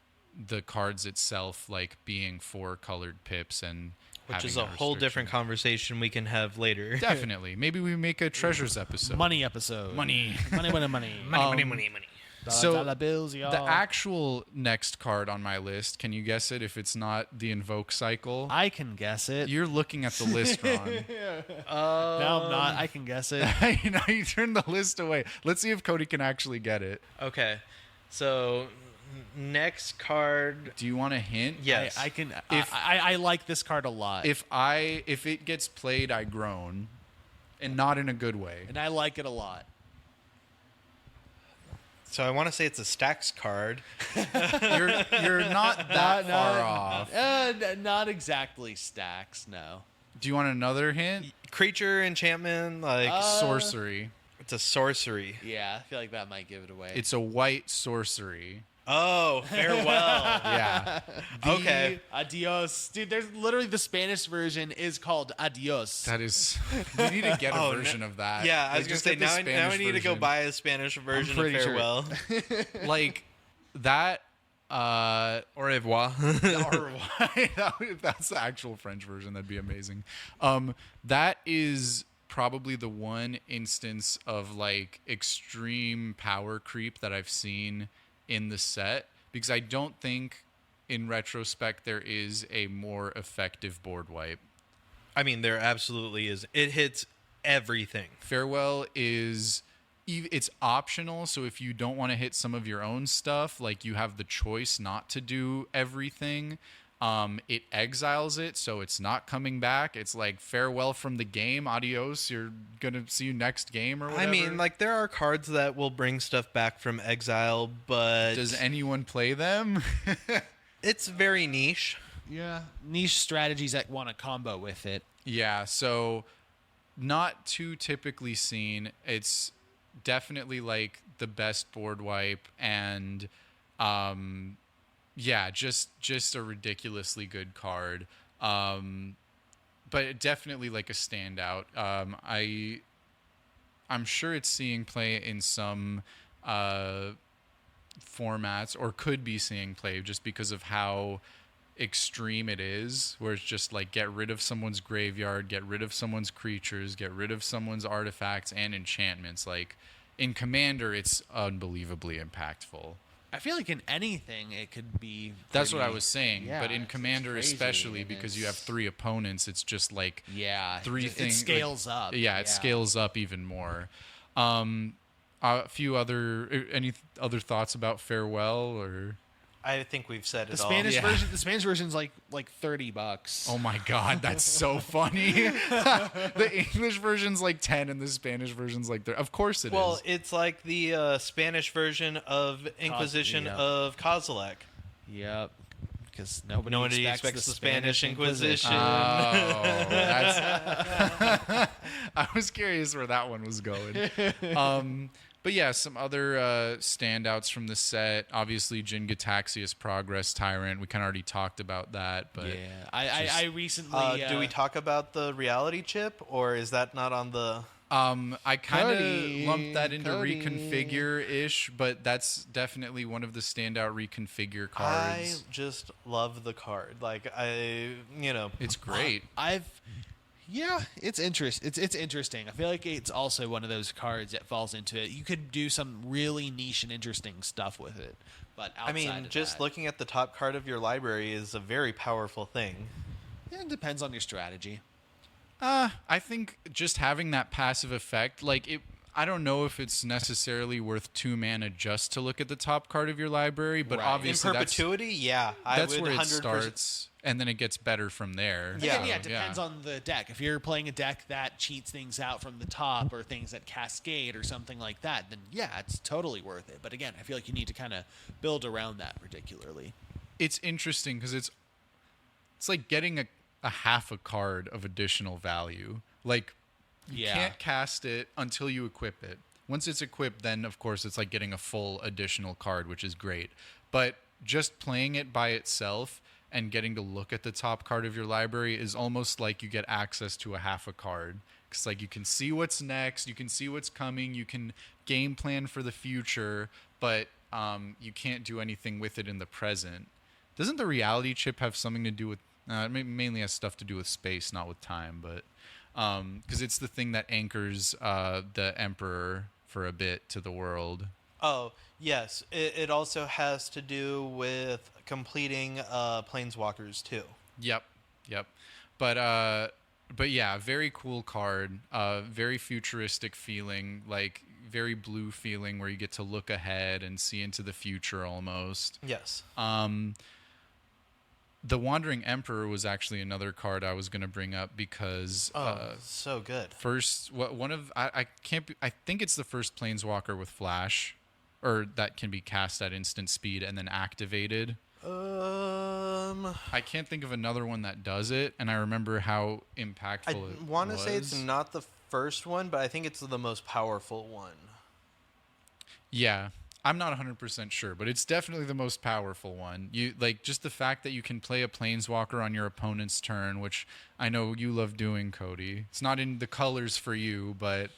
the cards itself, like being 4 colored pips and Which is having a that whole restriction. different conversation we can have later. Definitely. Maybe we make a treasures episode. Money episode. Money. Money. Money. So Dollar bills, y'all. the actual next card on my list, can you guess it if it's not the Invoke cycle? I can guess it. You're looking at the list, Ron. No, I'm not. I can guess it. You turned the list away. Let's see if Cody can actually get it. Okay. So next card. Do you want a hint? Yes. I can. If- I like this card a lot, If it gets played, I groan, and not in a good way. and I like it a lot. So I want to say it's a stacks card. You're not that far off. Not exactly stacks. No. Do you want another hint? Creature enchantment, like Sorcery. it's a sorcery. Yeah, I feel like that might give it away. It's a white sorcery. Oh, farewell. Yeah. Okay. Adios, dude. There's literally the Spanish version is called Adios. That is. We need to get a version of that. Yeah, I was Like, gonna just say get the now I Spanish need to go version. buy a Spanish version of pretty sure. farewell Like that. or revoir. Or why? If that's the actual French version, that'd be amazing. That is probably the one instance of like extreme power creep that I've seen in the set, because I don't think in retrospect there is a more effective board wipe. I mean, there absolutely is. It hits everything. Farewell is it's optional, so if you don't want to hit some of your own stuff, like you have the choice not to do everything. It exiles it, so it's not coming back. It's like farewell from the game, adios. You're gonna see you next game or whatever. I mean, like there are cards that will bring stuff back from exile, but does anyone play them? it's very niche. Yeah, niche strategies that want to combo with it. Yeah, so not too typically seen. It's definitely like the best board wipe, and yeah, just a ridiculously good card. But definitely like a standout. I'm sure it's seeing play in some formats, or could be seeing play just because of how extreme it is, where it's just like get rid of someone's graveyard, get rid of someone's creatures, get rid of someone's artifacts and enchantments. Like in Commander, it's unbelievably impactful. I feel like in anything it could be. That's what I pretty- was saying. Yeah, but in it's Commander, crazy, especially and because you have it's- 3 opponents, it's just like Yeah, 3 it things. scales up. Yeah, it scales up even more. A few any other thoughts about Farewell, or? I think we've said The it Spanish Yeah. version. The Spanish version's like $30. Oh my God, that's so funny. The English version's like 10 and the Spanish version's like 30. Of course it is. Well, it's like the Spanish version of Inquisition yeah. of Kozilek. Yep. Because nobody, Nobody expects the Spanish Inquisition. Oh, that's. I was curious where that one was going. But yeah, some other standouts from the set. Obviously, Jin Gataxias Progress Tyrant. We kind of already talked about that. But Yeah, I recently. Do we talk about the reality chip, or is that not on the? I kind Cody, of lumped that into Cody. reconfigure-ish, but that's definitely one of the standout reconfigure I cards. just love the card. Like It's great. Yeah, it's It's interesting. I feel like it's also one of those cards that falls into it. You could do some really niche and interesting stuff with it, but outside I mean, of just that, looking at the top card of your library is a very powerful thing. it depends on your strategy. I think just having that passive effect, like it. I don't know if it's necessarily worth 2 mana just to look at the top card of your library, but Right. In obviously perpetuity, yeah, that's I would where it 100%. starts, and then it gets better from there. Again, Yeah. yeah, it depends on the deck. If you're playing a deck that cheats things out from the top or things that cascade or something like that, then yeah, it's totally worth it. But again, I feel like you need to kind of build around that particularly. It's interesting because it's like getting a half a card of additional value. Like you Yeah. can't cast it until you equip it. Once it's equipped, then of course it's like getting a full additional card, which is great. But just playing it by itself and getting to look at the top card of your library is almost like you get access to a half a card. Because like you can see what's next, you can see what's coming, you can game plan for the future, but you can't do anything with it in the present. Doesn't the reality chip have something to do with? It mainly has stuff to do with space, not with time, but because it's the thing that anchors the Emperor for a bit to the world. Oh, yes. It also has to do with completing planeswalkers too. Yep. But yeah, very cool card. Very futuristic feeling, like very blue feeling, where you get to look ahead and see into the future almost. Yes. The Wandering Emperor was actually another card I was going to bring up because So good. first, one of I can't be, I think it's the first Planeswalker with Flash, or that can be cast at instant speed and then activated. I can't think of another one that does it, and I remember how impactful I it want to was. say it's not the first one, but I think it's the most powerful one. Yeah, I'm not 100% sure, but it's definitely the most powerful one. You like just the fact that you can play a Planeswalker on your opponent's turn, which I know you love doing, Cody. It's not in the colors for you, but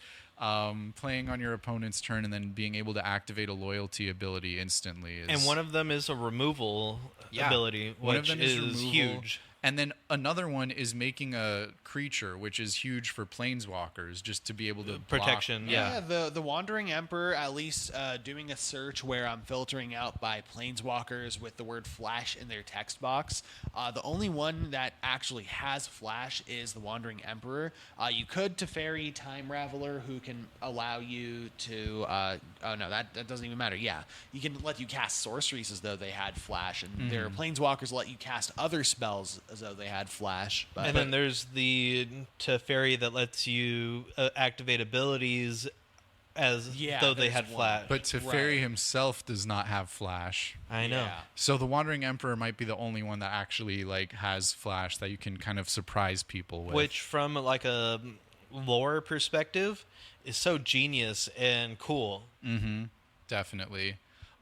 playing on your opponent's turn and then being able to activate a loyalty ability instantly is... And one of them is a removal ability, One of which them is removal. huge. And then another one is making a creature, which is huge for Planeswalkers, just to be able to Protection, block. yeah. The Wandering Emperor, at least doing a search where I'm filtering out by planeswalkers with the word Flash in their text box. The only one that actually has Flash is the Wandering Emperor. You could Teferi Time Raveler, who can allow you to... oh, no, that doesn't even matter. Yeah, you can let you cast sorceries as though they had Flash, and there are planeswalkers let you cast other spells as though they had Flash. But, And then there's the Teferi that lets you activate abilities as though they there's had one. Flash. But Teferi himself does not have Flash. I know. Yeah. So the Wandering Emperor might be the only one that actually like has Flash that you can kind of surprise people with. Which, from like a lore perspective, is so genius and cool. Definitely.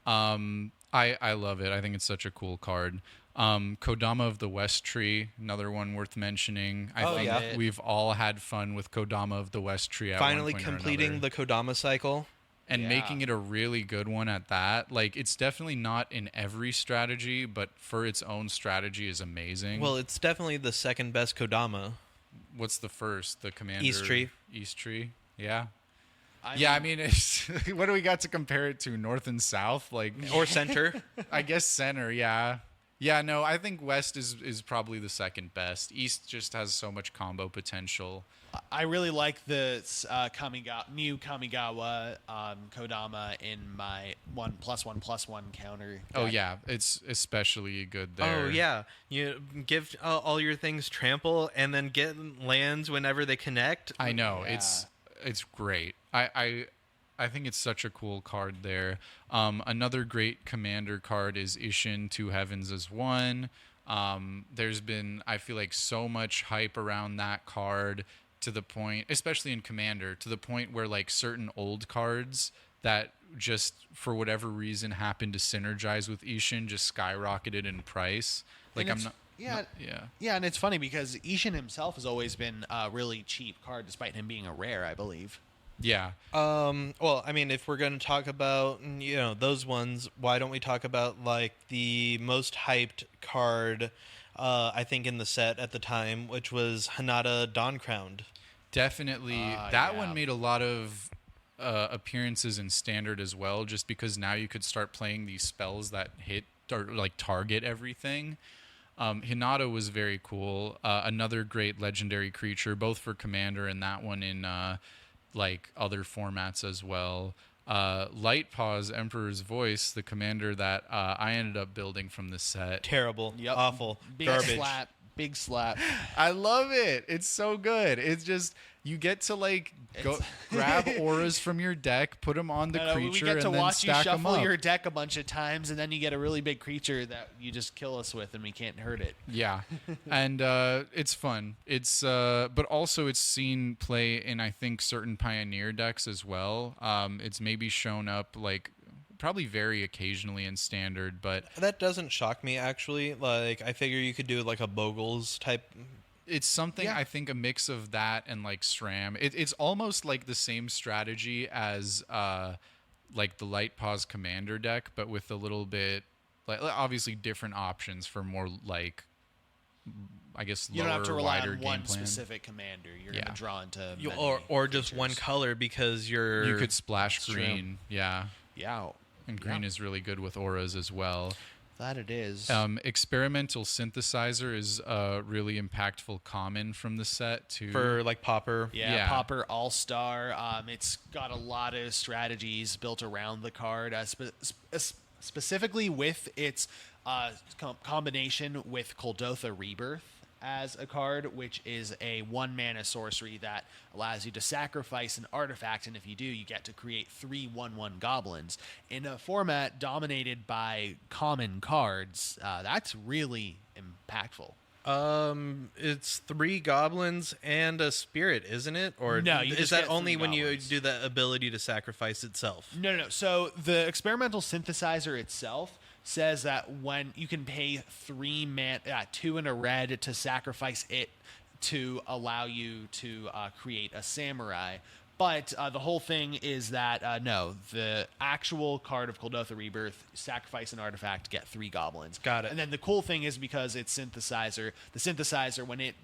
I love it. I think it's such a cool card. Kodama of the West Tree, another one worth mentioning. I think yeah. we've all had fun with Kodama of the West Tree at Finally one point or completing another. the Kodama cycle. And Yeah. making it a really good one at that. Like, it's definitely not in every strategy, but for its own strategy is amazing. Well, it's definitely the second best Kodama. What's the first? The Commander... East Tree. East Tree? Yeah. I I mean, it's, what do we got to compare it to? North and South? Like, Or center. I guess center, yeah. Yeah, no, I think West is probably the second best. East just has so much combo potential. I really like the new Kamigawa Kodama in my 1+1/+1 counter. Oh, deck. yeah, it's especially good there. Oh, yeah. You give all your things trample and then get lands whenever they connect. I know, Yeah. it's great. I think it's such a cool card there. Another great commander card is Ishin Two Heavens as one. There's been, I feel like, so much hype around that card to the point, especially in Commander, to the point where like certain old cards that just for whatever reason happened to synergize with Ishin just skyrocketed in price. Like And Yeah, Yeah. yeah, and it's funny because Ishin himself has always been a really cheap card, despite him being a rare, I believe. Yeah. Well, I mean, if we're going to talk about, those ones, why don't we talk about, like, the most hyped card, I think, in the set at the time, which was Hanada Dawn Crowned. Definitely. That one made a lot of appearances in Standard as well, just because now you could start playing these spells that hit or, like, target everything. Hinata was very cool. Another great legendary creature, both for Commander and that one in like other formats as well. Lightpaw's Emperor's Voice, the commander that I ended up building from this set. Terrible. Yep. Awful. Big Garbage. slap. Big slap. I love it. It's so good. It's just you get to like go grab auras from your deck, put them on the creature, we get to and then watch you stack them shuffle up. your deck a bunch of times, and then you get a really big creature that you just kill us with, and we can't hurt it. Yeah, and it's fun. It's but also it's seen play in I think certain Pioneer decks as well. It's maybe shown up like probably very occasionally in Standard, but That doesn't shock me, actually. Like, I figure you could do, like, a Bogles type. it's something I think a mix of that and like SRAM. It's almost like the same strategy as like the Lightpaw's Commander deck, but with a little bit like obviously different options for more like I guess You lower, don't have to rely wider on game one plan. specific commander. You're going to draw into You, many or just creatures. one color because you're. You could splash It's true. green, yeah, Yeah, and green is really good with auras as well. that it is. Experimental Synthesizer is a really impactful common from the set too. For, like, Pauper. Yeah, Pauper All-Star. It's got a lot of strategies built around the card, specifically with its combination with Kuldotha Rebirth as a card, which is a 1-mana sorcery that allows you to sacrifice an artifact, and if you do, you get to create 3 1/1 goblins. In a format dominated by common cards, that's really impactful. It's 3 goblins and a spirit, isn't it? Or No, you is just that get only 3 when you goblins. do the ability to sacrifice itself? No. So the experimental synthesizer itself says that when you can pay 2 and a red to sacrifice it to allow you to create a samurai. But the whole thing is that, no, the actual card of Kuldotha Rebirth, sacrifice an artifact, get 3 goblins. Got it. And then the cool thing is because it's synthesizer, the synthesizer, when it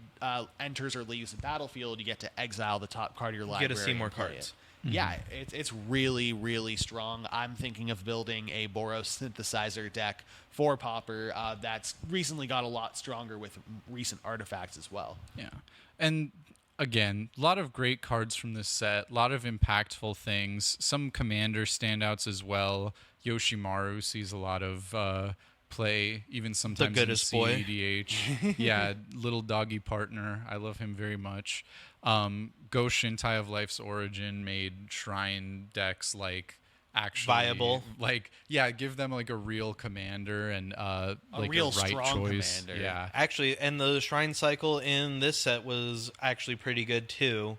enters or leaves the battlefield, you get to exile the top card of your library. get to see more and play cards. it. Yeah, it's really, really strong. I'm thinking of building a Boros synthesizer deck for Pauper that's recently got a lot stronger with recent artifacts as well. Yeah. And again, a lot of great cards from this set, a lot of impactful things, some commander standouts as well. Yoshimaru sees a lot of play, even sometimes goodest in boy. CEDH. Yeah, little doggy partner. I love him very much. Go Shintai of Life's Origin made shrine decks like actually Viable. Like, yeah, give them like a real commander and like real a right strong choice. commander. Yeah. Actually, and the shrine cycle in this set was actually pretty good too.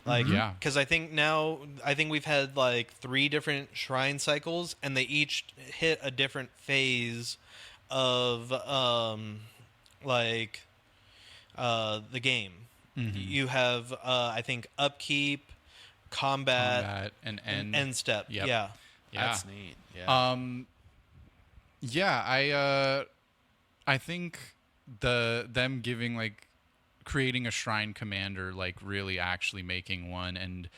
Like, Yeah. because I think we've had like 3 different shrine cycles, and they each hit a different phase of the game. You have I think upkeep, combat and end step. Yep. Yeah. That's neat. Yeah. I think them giving like creating a shrine commander, like really actually making one, and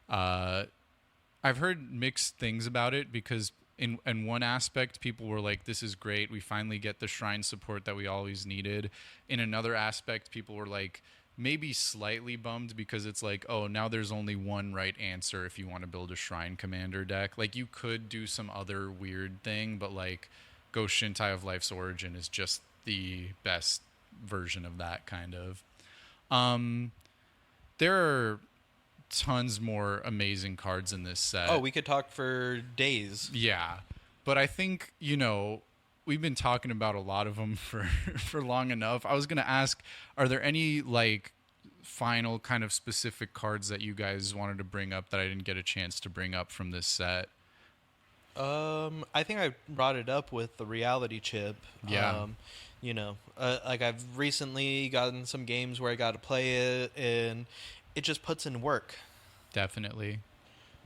I've heard mixed things about it because in one aspect people were like, this is great, we finally get the shrine support that we always needed. In another aspect people were like maybe slightly bummed because it's like, oh, now there's only one right answer if you want to build a shrine commander deck. Like you could do some other weird thing, but like Go Shintai of Life's Origin is just the best version of that kind of. There are tons more amazing cards in this set. Oh, we could talk for days. Yeah, but I think, we've been talking about a lot of them for long enough. I was going to ask, are there any like final kind of specific cards that you guys wanted to bring up that I didn't get a chance to bring up from this set? I think I brought it up with the reality chip. Yeah. Like I've recently gotten some games where I got to play it, and it just puts in work. Definitely.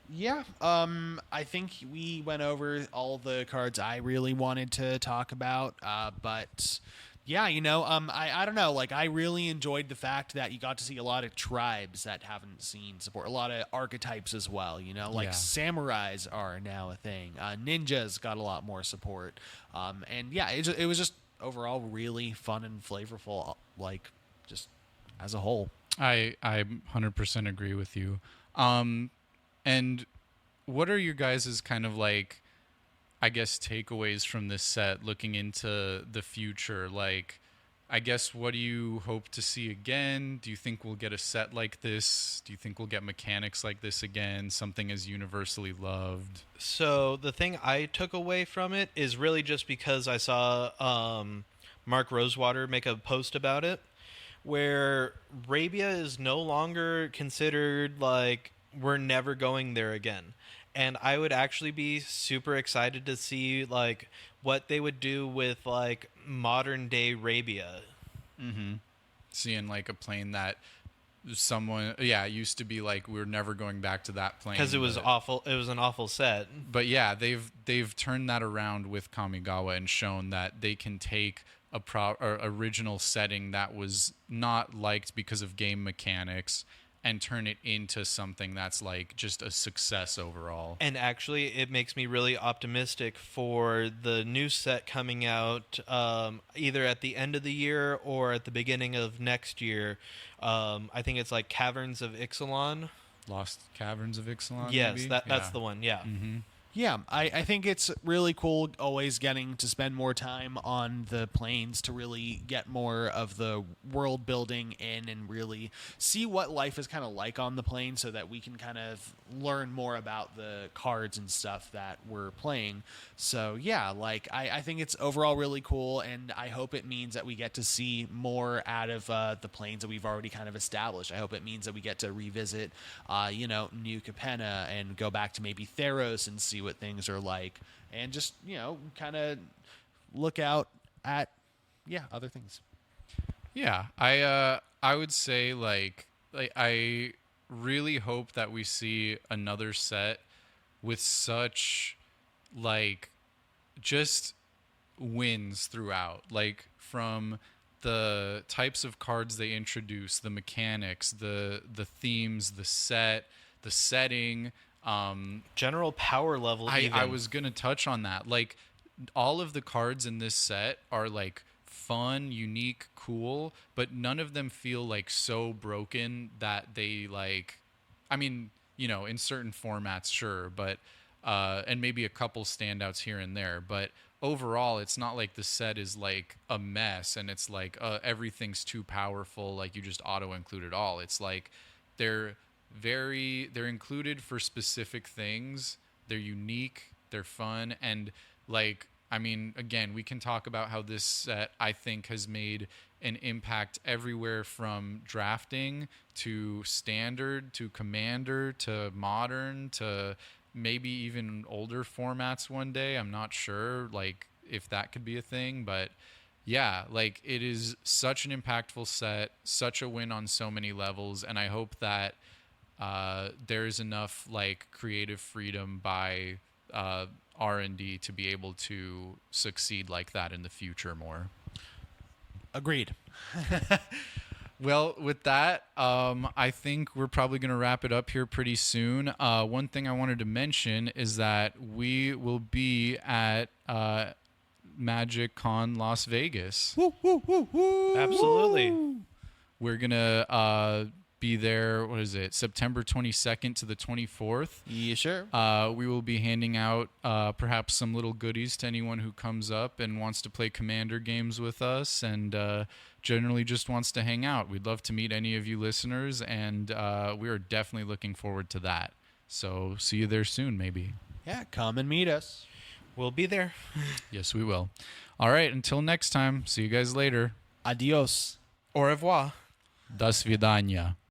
Yeah, I think we went over all the cards I really wanted to talk about, but yeah, I don't know, like I really enjoyed the fact that you got to see a lot of tribes that haven't seen support, a lot of archetypes as well, like Yeah. samurais are now a thing, ninjas got a lot more support, and yeah, it was just overall really fun and flavorful, like just as a whole. I 100% agree with you. And what are your guys' kind of like, I guess, takeaways from this set looking into the future? Like, I guess, what do you hope to see again? Do you think we'll get a set like this? Do you think we'll get mechanics like this again? Something as universally loved? So the thing I took away from it is really just because I saw Mark Rosewater make a post about it, where Arabia is no longer considered like we're never going there again. And I would actually be super excited to see like what they would do with like modern day Arabia. Seeing like a plane that someone, yeah, it used to be like we're never going back to that plane Because it was but- awful. It was an awful set. But yeah, they've turned that around with Kamigawa and shown that they can take a or original setting that was not liked because of game mechanics and turn it into something that's like just a success overall. And actually, it makes me really optimistic for the new set coming out either at the end of the year or at the beginning of next year. I think it's like Caverns of Ixalan. Lost Caverns of Ixalan. Yes, maybe? that's Yeah. the one. Yeah. Yeah, I think it's really cool always getting to spend more time on the planes to really get more of the world building in and really see what life is kind of like on the plane so that we can kind of learn more about the cards and stuff that we're playing. So yeah, like I think it's overall really cool, and I hope it means that we get to see more out of the planes that we've already kind of established. I hope it means that we get to revisit, New Capenna and go back to maybe Theros and see what things are like, and just kind of look out at other things. Yeah, I would say like I really hope that we see another set with such like just wins throughout, like from the types of cards they introduce, the mechanics, the themes, the set, the setting. General power level. I was gonna touch on that. Like all of the cards in this set are like fun, unique, cool, but none of them feel like so broken that they like. I mean, in certain formats, sure, but and maybe a couple standouts here and there, but overall, it's not like the set is like a mess and it's like everything's too powerful. Like you just auto include it all. It's like they're included for specific things. They're unique, they're fun, and like I mean, again, we can talk about how this set I think has made an impact everywhere from drafting to standard to commander to modern to maybe even older formats one day. I'm not sure like if that could be a thing, but yeah, like it is such an impactful set, such a win on so many levels, and I hope that there's enough like creative freedom by R&D to be able to succeed like that in the future more. Agreed. Well, with that, I think we're probably going to wrap it up here pretty soon. One thing I wanted to mention is that we will be at Magic Con Las Vegas. Absolutely. We're going to be there, what is it, September 22nd to the 24th. Yeah, sure. We will be handing out perhaps some little goodies to anyone who comes up and wants to play Commander games with us and generally just wants to hang out. We'd love to meet any of you listeners, and we are definitely looking forward to that. So see you there soon, maybe. Yeah, come and meet us. We'll be there. Yes, we will. All right, until next time, see you guys later. Adios. Au revoir. До свидания.